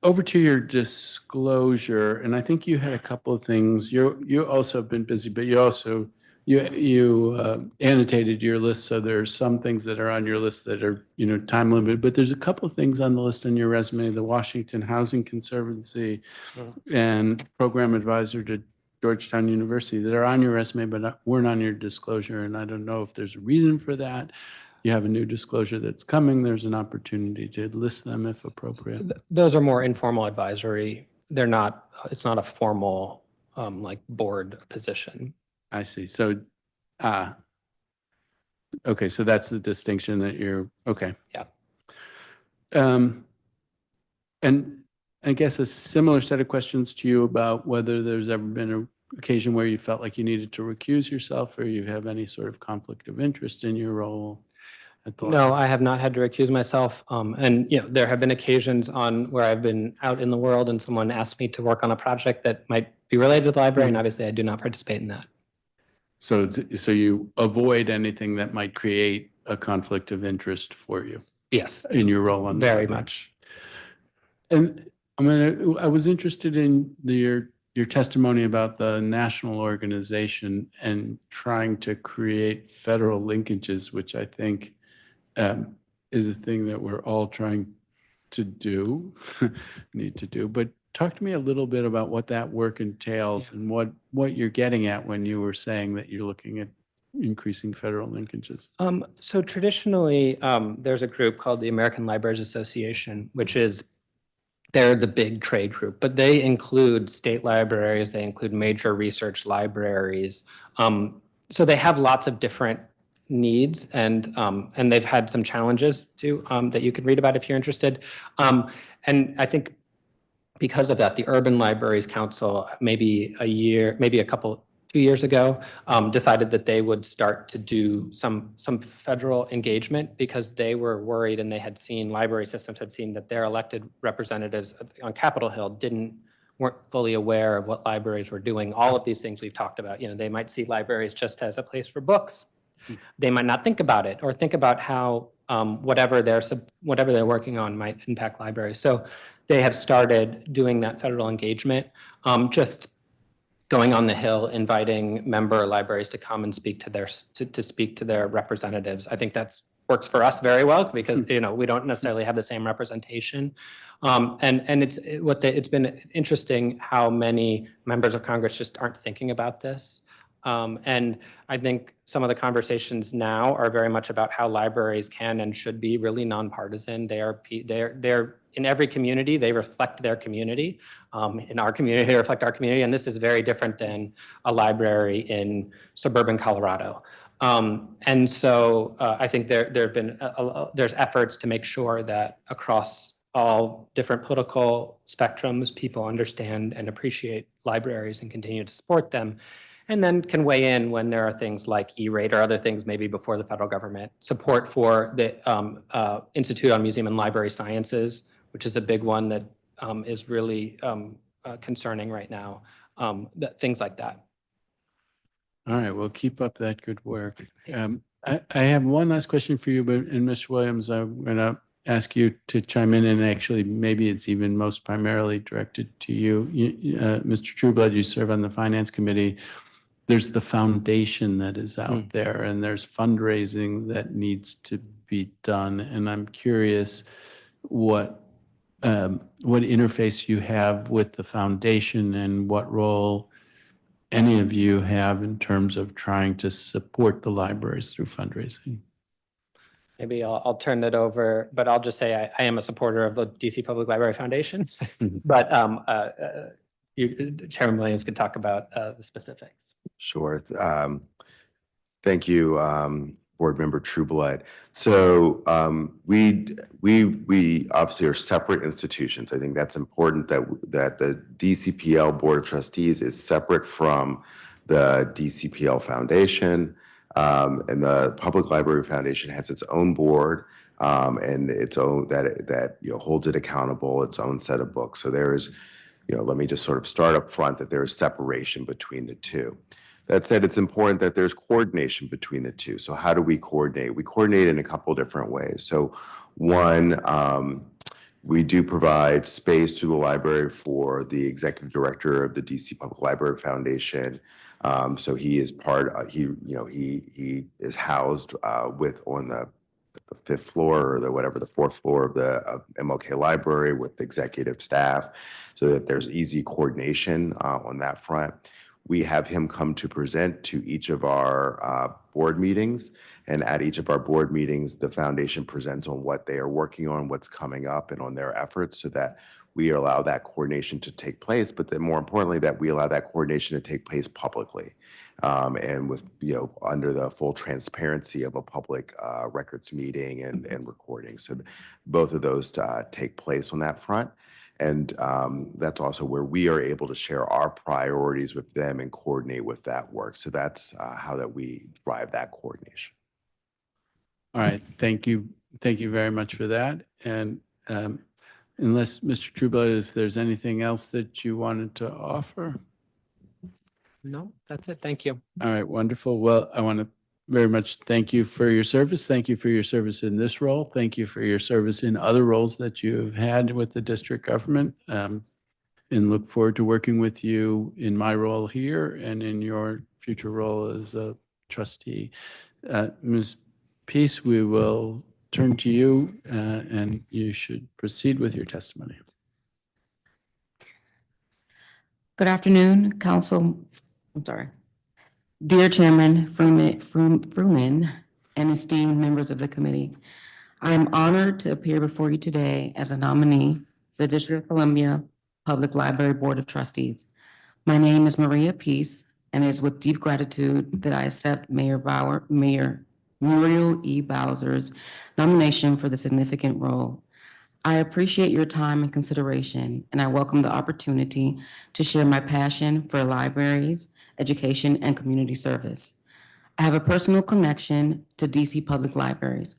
A: over to your disclosure, and I think you had a couple of things. You also have been busy, but you you annotated your list, so there are some things that are on your list that are, time limited, but there's a couple of things on the list on your resume, the Washington Housing Conservancy and program advisor to Georgetown University that are on your resume, but weren't on your disclosure. And I don't know if there's a reason for that. You have a new disclosure that's coming. There's an opportunity to list them if appropriate.
C: Those are more informal advisory. They're not, it's not a formal like board position.
A: I see. So, okay, so that's the distinction that you're, okay.
C: Yeah.
A: And I guess a similar set of questions to you about whether there's ever been an occasion where you felt like you needed to recuse yourself or you have any sort of conflict of interest in your role at the
C: No, I have not had to recuse myself. And there have been occasions on where I've been out in the world and someone asked me to work on a project that might be related to the library, and obviously I do not participate in that.
A: So you avoid anything that might create a conflict of interest for you
C: Yes,
A: in your role on the
C: very
A: library.
C: much.
A: And I was interested in your testimony about the national organization and trying to create federal linkages, which I think is a thing that we're all trying to do, need to do. But talk to me a little bit about what that work entails and what you're getting at when you were saying that you're looking at increasing federal linkages.
C: So traditionally, there's a group called the American Libraries Association, which is, they're the big trade group, but they include state libraries, they include major research libraries. So they have lots of different needs, and they've had some challenges too that you can read about if you're interested. And I think because of that, the Urban Libraries Council, maybe 2 years ago, decided that they would start to do some federal engagement because they were worried, and they had seen, library systems had seen that their elected representatives on Capitol Hill weren't fully aware of what libraries were doing. All of these things we've talked about, they might see libraries just as a place for books. They might not think about it or think about how whatever they're working on might impact libraries. So they have started doing that federal engagement, just going on the Hill, inviting member libraries to come and speak to their representatives. I think that's works for us very well because we don't necessarily have the same representation, and it's been interesting how many members of Congress just aren't thinking about this. And I think some of the conversations now are very much about how libraries can and should be really nonpartisan. They're in every community, they reflect their community. In our community, they reflect our community, and this is very different than a library in suburban Colorado. And so I think there have been there's efforts to make sure that across all different political spectrums, people understand and appreciate libraries and continue to support them, and then can weigh in when there are things like E-rate or other things maybe before the federal government. Support for the Institute on Museum and Library Sciences, which is a big one that is really concerning right now, things like that.
A: All right, well, keep up that good work. I have one last question for you, and Ms. Williams, I'm going to ask you to chime in, and actually maybe it's even most primarily directed to you. Mr. Trueblood, you serve on the Finance Committee. There's the foundation that is out there, and there's fundraising that needs to be done. And I'm curious what interface you have with the foundation and what role any of you have in terms of trying to support the libraries through fundraising.
C: Maybe I'll turn that over, but I'll just say I am a supporter of the DC Public Library Foundation, but Chairman Williams could talk about the specifics.
B: Sure. Thank you, Board Member Trueblood. So we obviously are separate institutions. I think that's important that the DCPL Board of Trustees is separate from the DCPL Foundation, and the Public Library Foundation has its own board and its own that holds it accountable, its own set of books. So there's let me just sort of start up front that there is separation between the two. That said, it's important that there's coordination between the two. So how do we coordinate? We coordinate in a couple different ways. So one, we do provide space through the library for the executive director of the DC Public Library Foundation So he is part, he is housed on the fifth floor or the fourth floor of the MLK Library with the executive staff so that there's easy coordination on that front. We have him come to present to each of our board meetings. And at each of our board meetings, the foundation presents on what they are working on, what's coming up, and on their efforts so that we allow that coordination to take place, but then more importantly, that we allow that coordination to take place publicly and with, under the full transparency of a public records meeting and recording. So both of those take place on that front. And that's also where we are able to share our priorities with them and coordinate with that work. So that's how that we drive that coordination.
A: All right, thank you. Thank you very much for that. And unless, Mr. Trueblood, if there's anything else that you wanted to offer?
C: No, that's it. Thank you.
A: All right, wonderful. Well, I want to very much thank you for your service. Thank you for your service in this role. Thank you for your service in other roles that you have had with the district government. And look forward to working with you in my role here and in your future role as a trustee. Ms. Peace, we will turn to you and you should proceed with your testimony.
D: Good afternoon, Dear Chairman Fruman and esteemed members of the committee. I am honored to appear before you today as a nominee for the District of Columbia Public Library Board of Trustees. My name is Maria Peace, and it is with deep gratitude that I accept Mayor Muriel E. Bowser's nomination for the significant role. I appreciate your time and consideration, and I welcome the opportunity to share my passion for libraries, education, and community service. I have a personal connection to DC Public Libraries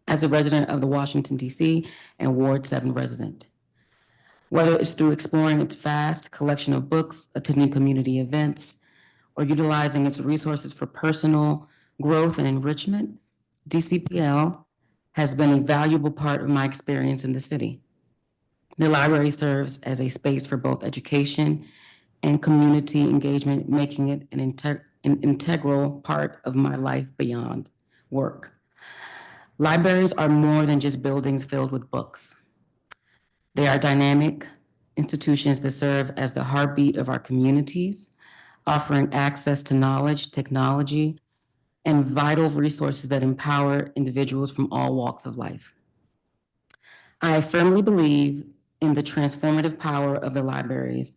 D: as a resident of the Washington, DC and Ward 7 resident. Whether it's through exploring its vast collection of books, attending community events, or utilizing its resources for personal growth and enrichment, DCPL has been a valuable part of my experience in the city. The library serves as a space for both education and community engagement, making it an integral part of my life beyond work. Libraries are more than just buildings filled with books. They are dynamic institutions that serve as the heartbeat of our communities, offering access to knowledge, technology, and vital resources that empower individuals from all walks of life. I firmly believe in the transformative power of the libraries,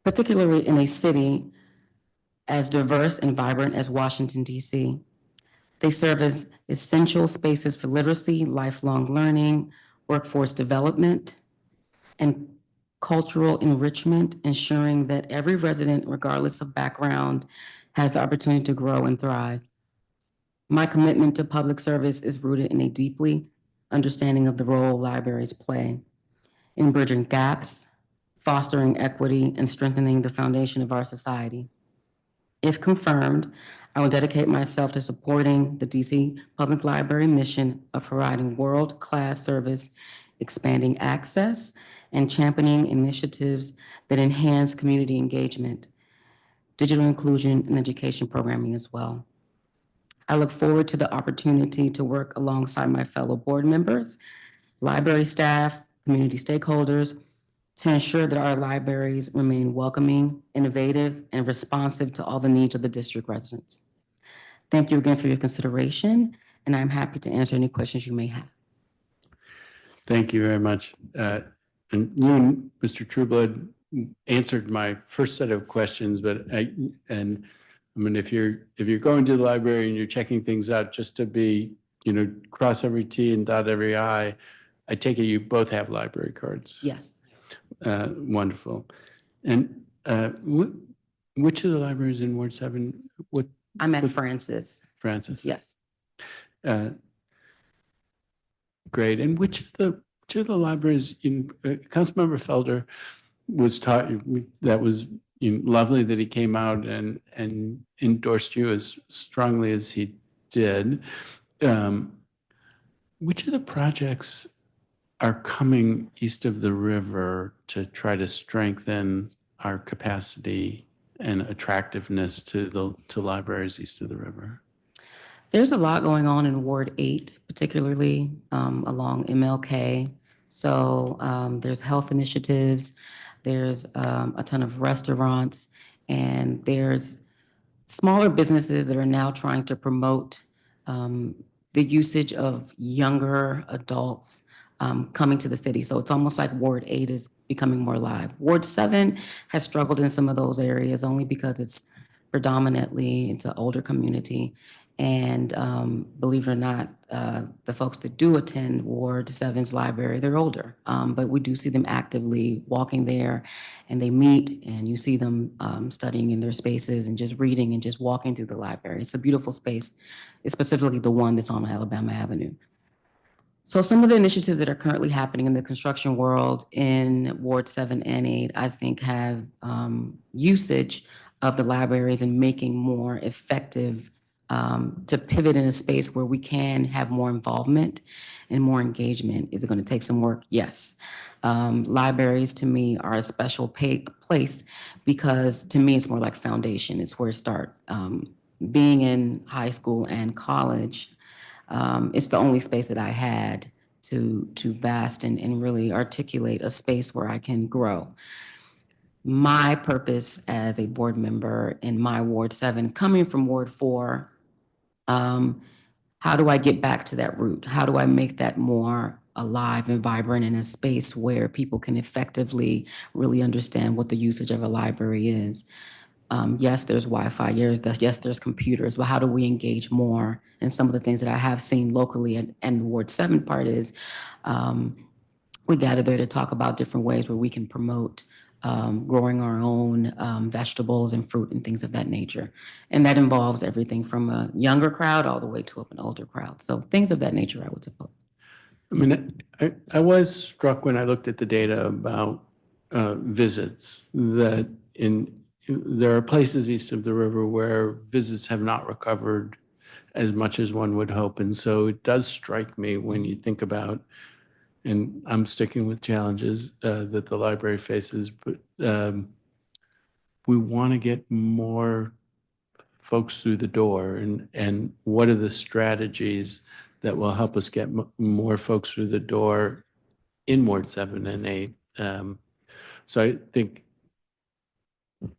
D: particularly in a city as diverse and vibrant as Washington, DC. They serve as essential spaces for literacy, lifelong learning, workforce development, and cultural enrichment, ensuring that every resident, regardless of background, has the opportunity to grow and thrive. My commitment to public service is rooted in a deeply understanding of the role libraries play in bridging gaps, fostering equity, and strengthening the foundation of our society. If confirmed, I will dedicate myself to supporting the DC Public Library mission of providing world-class service, expanding access, and championing initiatives that enhance community engagement, digital inclusion, and education programming as well. I look forward to the opportunity to work alongside my fellow board members, library staff, community stakeholders, to ensure that our libraries remain welcoming, innovative, and responsive to all the needs of the district residents. Thank you again for your consideration, and I'm happy to answer any questions you may have.
A: Thank you very much. And you, Mr. Trueblood, answered my first set of questions, but I mean, if you're going to the library and you're checking things out just to be, cross every T and dot every I take it you both have library cards.
D: Yes.
A: Wonderful. And which of the libraries in Ward 7?
D: I'm at Francis.
A: Francis.
D: Yes.
A: Great. And which of the libraries in Councilmember Felder was taught that was lovely that he came out and endorsed you as strongly as he did. Which of the projects are coming east of the river to try to strengthen our capacity and attractiveness to libraries east of the river?
D: There's a lot going on in Ward 8, particularly along MLK. So there's health initiatives, there's a ton of restaurants, and there's smaller businesses that are now trying to promote the usage of younger adults coming to the city. So it's almost like Ward 8 is becoming more live. Ward 7 has struggled in some of those areas only because it's an older community. And believe it or not, the folks that do attend Ward 7's library, they're older. But we do see them actively walking there, and they meet, and you see them studying in their spaces and just reading and just walking through the library. It's a beautiful space. It's specifically the one that's on Alabama Avenue. So some of the initiatives that are currently happening in the construction world in Ward 7 and 8, I think have usage of the libraries and making more effective to pivot in a space where we can have more involvement and more engagement. Is it going to take some work? Yes. Libraries to me are a special place because to me it's more like foundation. It's where it starts. Being in high school and college, it's the only space that I had to vast and really articulate a space where I can grow. My purpose as a board member in my Ward 7, coming from Ward 4, how do I get back to that root? How do I make that more alive and vibrant in a space where people can effectively really understand what the usage of a library is? Yes, there's Wi-Fi. Yes, there's computers. But how do we engage more? And some of the things that I have seen locally and Ward 7 part is we gather there to talk about different ways where we can promote growing our own vegetables and fruit and things of that nature. And that involves everything from a younger crowd all the way to an older crowd. So things of that nature, I would suppose.
A: I mean, I was struck when I looked at the data about visits that there are places east of the river where visits have not recovered as much as one would hope. And so it does strike me when you think about, and I'm sticking with challenges that the library faces, but we want to get more folks through the door, and what are the strategies that will help us get more folks through the door in Ward 7 and 8? So I think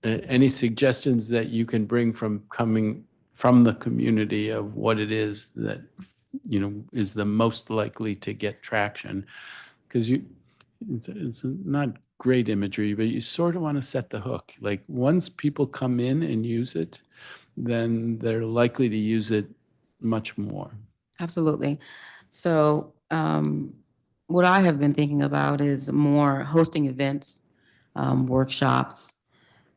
A: any suggestions that you can bring from coming from the community of what it is that, you know, is the most likely to get traction, because it's not great imagery, but you sort of want to set the hook. Like once people come in and use it, then they're likely to use it much more.
D: Absolutely. So what I have been thinking about is more hosting events, workshops,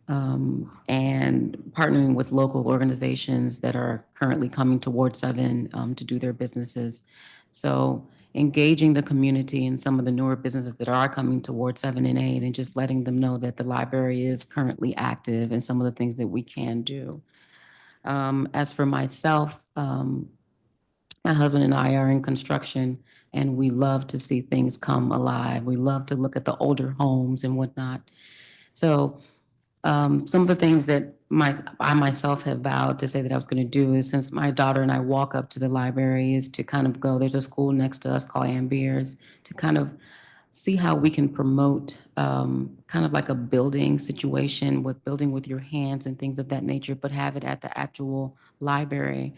D: and partnering with local organizations that are currently coming to Ward 7 to do their businesses. So engaging the community and some of the newer businesses that are coming to Ward 7 and 8 and just letting them know that the library is currently active and some of the things that we can do. As for myself, my husband and I are in construction, and we love to see things come alive. We love to look at the older homes and whatnot. So some of the things that I myself have vowed to say that I was going to do is, since my daughter and I walk up to the library, is to kind of go, there's a school next to us called Ambiers, to kind of see how we can promote kind of like a building situation with building with your hands and things of that nature, but have it at the actual library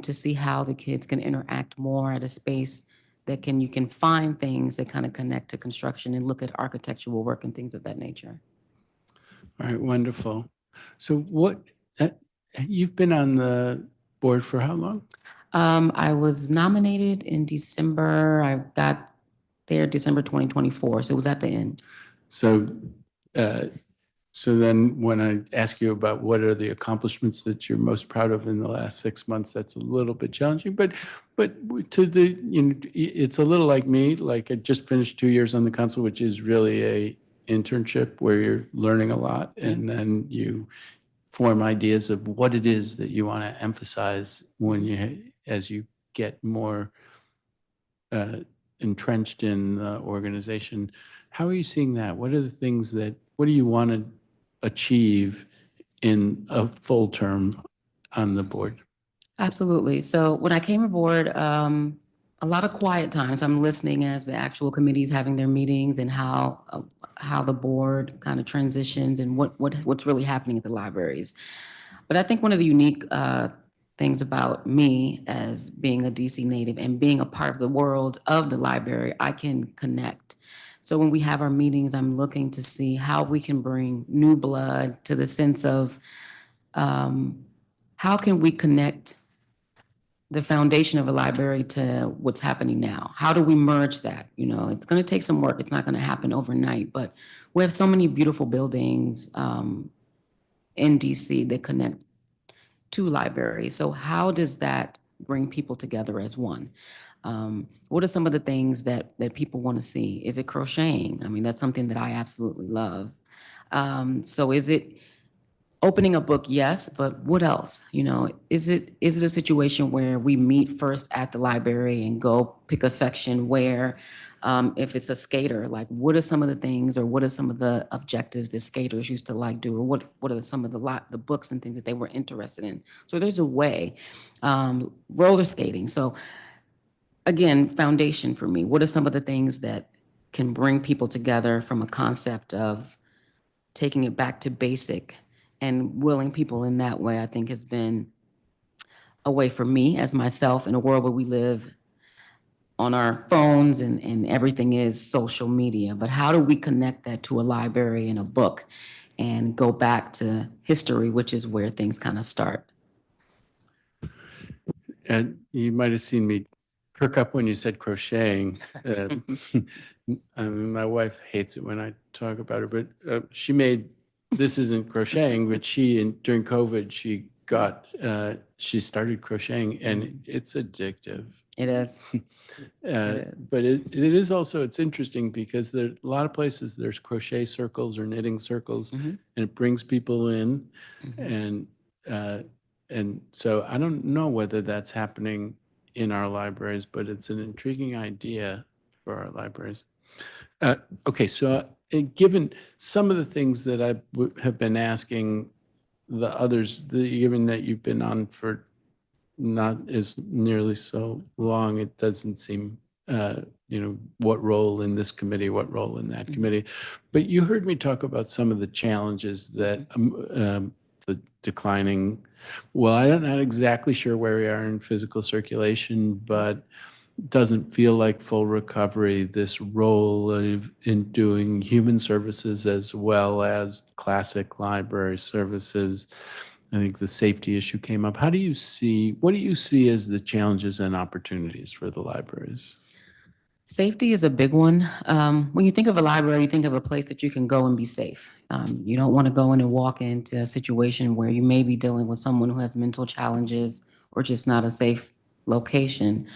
D: to see how the kids can interact more at a space that you can find things that kind of connect to construction and look at architectural work and things of that nature.
A: All right, wonderful. So you've been on the board for how long?
D: I was nominated in December. I got there December 2024, so it was at the end.
A: So, so then when I ask you about what are the accomplishments that you're most proud of in the last 6 months, that's a little bit challenging, but to the, you know, it's a little like me, like I just finished 2 years on the council, which is really a internship where you're learning a lot, and then you form ideas of what it is that you want to emphasize as you get more entrenched in the organization. How are you seeing that? What are the things what do you want to achieve in a full term on the board?
D: Absolutely. So when I came aboard, a lot of quiet times. I'm listening as the actual committees having their meetings and how the board kind of transitions and what's really happening at the libraries. But I think one of the unique things about me as being a DC native and being a part of the world of the library, I can connect. So when we have our meetings, I'm looking to see how we can bring new blood to the sense of how can we connect the foundation of a library to what's happening now? How do we merge that? You know, it's going to take some work. It's not going to happen overnight, but we have so many beautiful buildings in DC that connect to libraries. So how does that bring people together as one? What are some of the things that people want to see? Is it crocheting? I mean, that's something that I absolutely love. So is it opening a book? Yes, but what else? You know, is it a situation where we meet first at the library and go pick a section where, if it's a skater, like what are some of the things or what are some of the objectives that skaters used to like do, or what are some of the books and things that they were interested in? So there's a way. Roller skating. So again, foundation for me. What are some of the things that can bring people together from a concept of taking it back to basic and willing people in that way, I think has been a way for me as myself in a world where we live on our phones and everything is social media. But how do we connect that to a library and a book and go back to history, which is where things kind of start?
A: And you might have seen me perk up when you said crocheting. I mean, my wife hates it when I talk about it, but she made, this isn't crocheting, but during COVID, she started crocheting and it's addictive.
D: It is.
A: But it is also, it's interesting because there a lot of places there's crochet circles or knitting circles, and it brings people in, and so I don't know whether that's happening in our libraries, but it's an intriguing idea for our libraries. Okay, so given some of the things that I have been asking the others, given that you've been on for not as nearly so long, it doesn't seem, what role in this committee, what role in that committee. But you heard me talk about some of the challenges that the declining, well, I'm not exactly sure where we are in physical circulation, but doesn't feel like full recovery, this role in doing human services as well as classic library services. I think the safety issue came up. What do you see as the challenges and opportunities for the libraries?
D: Safety is a big one. When you think of a library, you think of a place that you can go and be safe. You don't want to go in and walk into a situation where you may be dealing with someone who has mental challenges or just not a safe location.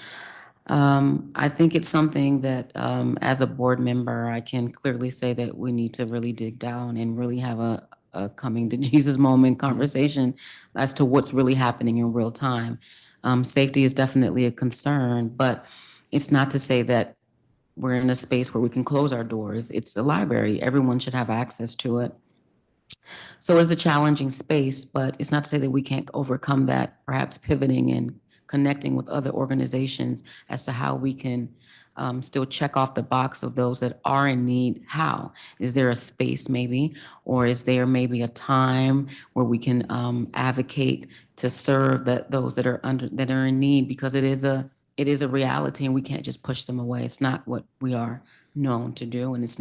D: I think it's something that, as a board member, I can clearly say that we need to really dig down and really have a coming to Jesus moment conversation as to what's really happening in real time. Safety is definitely a concern, but it's not to say that we're in a space where we can close our doors. It's a library. Everyone should have access to it. So it's a challenging space, but it's not to say that we can't overcome that, perhaps pivoting and connecting with other organizations as to how we can still check off the box of those that are in need. How? Is there a space maybe, or is there maybe a time where we can advocate to serve those that are in need? Because it is a reality and we can't just push them away. It's not what we are known to do, and it's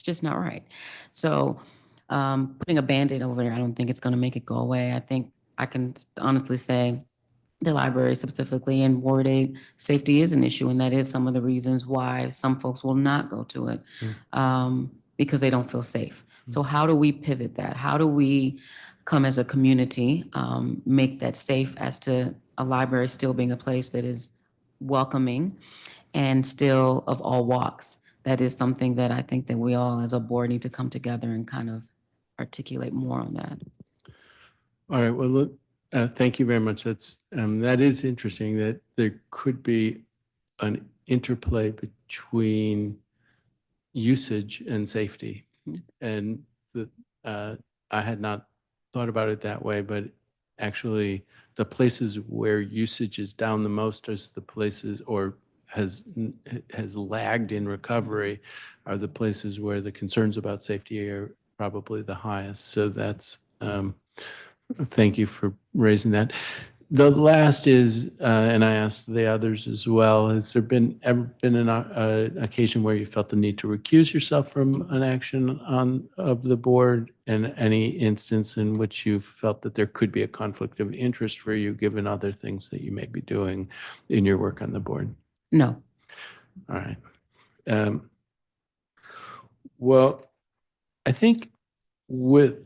D: just not right. So putting a Band-Aid over there, I don't think it's going to make it go away. I think I can honestly say the library specifically and Ward 8 safety is an issue, and that is some of the reasons why some folks will not go to it because they don't feel safe. So how do we pivot that? How do we come as a community, make that safe as to a library still being a place that is welcoming and still of all walks? That is something that I think that we all as a board need to come together and kind of articulate more on that.
A: All right, well, look, thank you very much. That is interesting that there could be an interplay between usage and safety. And I had not thought about it that way, but actually the places where usage is down the most is the places, or has lagged in recovery, are the places where the concerns about safety are probably the highest. So that's, thank you for raising that. The last is, and I asked the others as well, has there ever been an occasion where you felt the need to recuse yourself from an action of the board, and any instance in which you felt that there could be a conflict of interest for you, given other things that you may be doing in your work on the board?
D: No.
A: All right. Well, I think with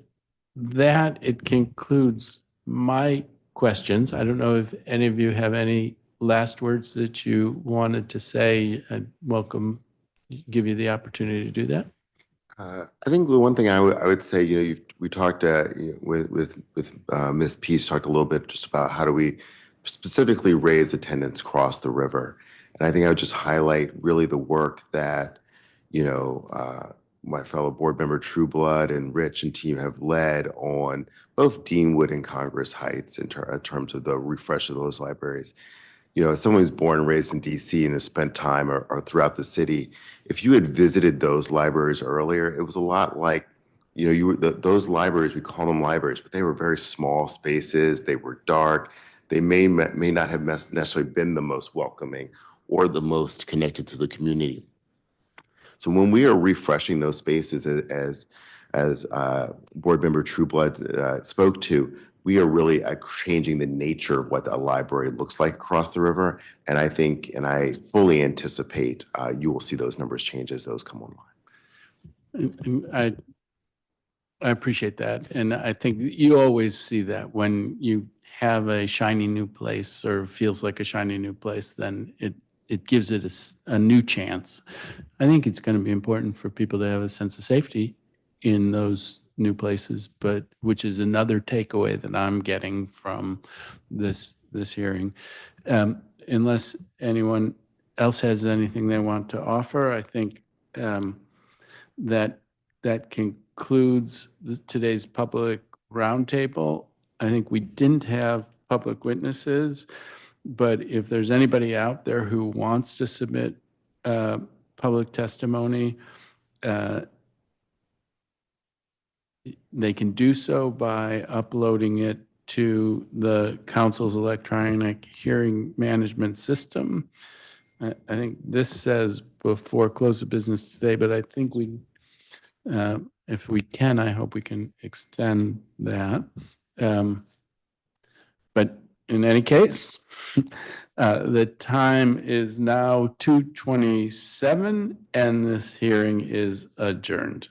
A: that, it concludes my questions. I don't know if any of you have any last words that you wanted to say. I'd give you the opportunity to do that.
B: I think the one thing I would say, we talked with Ms. Peace talked a little bit just about how do we specifically raise attendance across the river, and I think I would just highlight really the work that my fellow board member Trueblood and Rich and team have led on both Deanwood and Congress Heights in terms of the refresh of those libraries. As someone who's born and raised in DC and has spent time or throughout the city, if you had visited those libraries earlier, it was a lot like, those libraries, we call them libraries, but they were very small spaces. They were dark. They may not have necessarily been the most welcoming or the most connected to the community. So when we are refreshing those spaces, as board member Trueblood spoke to, we are really changing the nature of what a library looks like across the river. And I think, and I fully anticipate, you will see those numbers change as those come online.
A: I appreciate that. And I think you always see that when you have a shiny new place, or feels like a shiny new place, then it gives it a new chance. I think it's going to be important for people to have a sense of safety in those new places, but which is another takeaway that I'm getting from this hearing. Unless anyone else has anything they want to offer, I think that concludes today's public roundtable. I think we didn't have public witnesses, but if there's anybody out there who wants to submit public testimony, they can do so by uploading it to the council's electronic hearing management system. I think this says before close of business today, but I think if we can, I hope we can extend that. But in any case, the time is now 2:27 and this hearing is adjourned.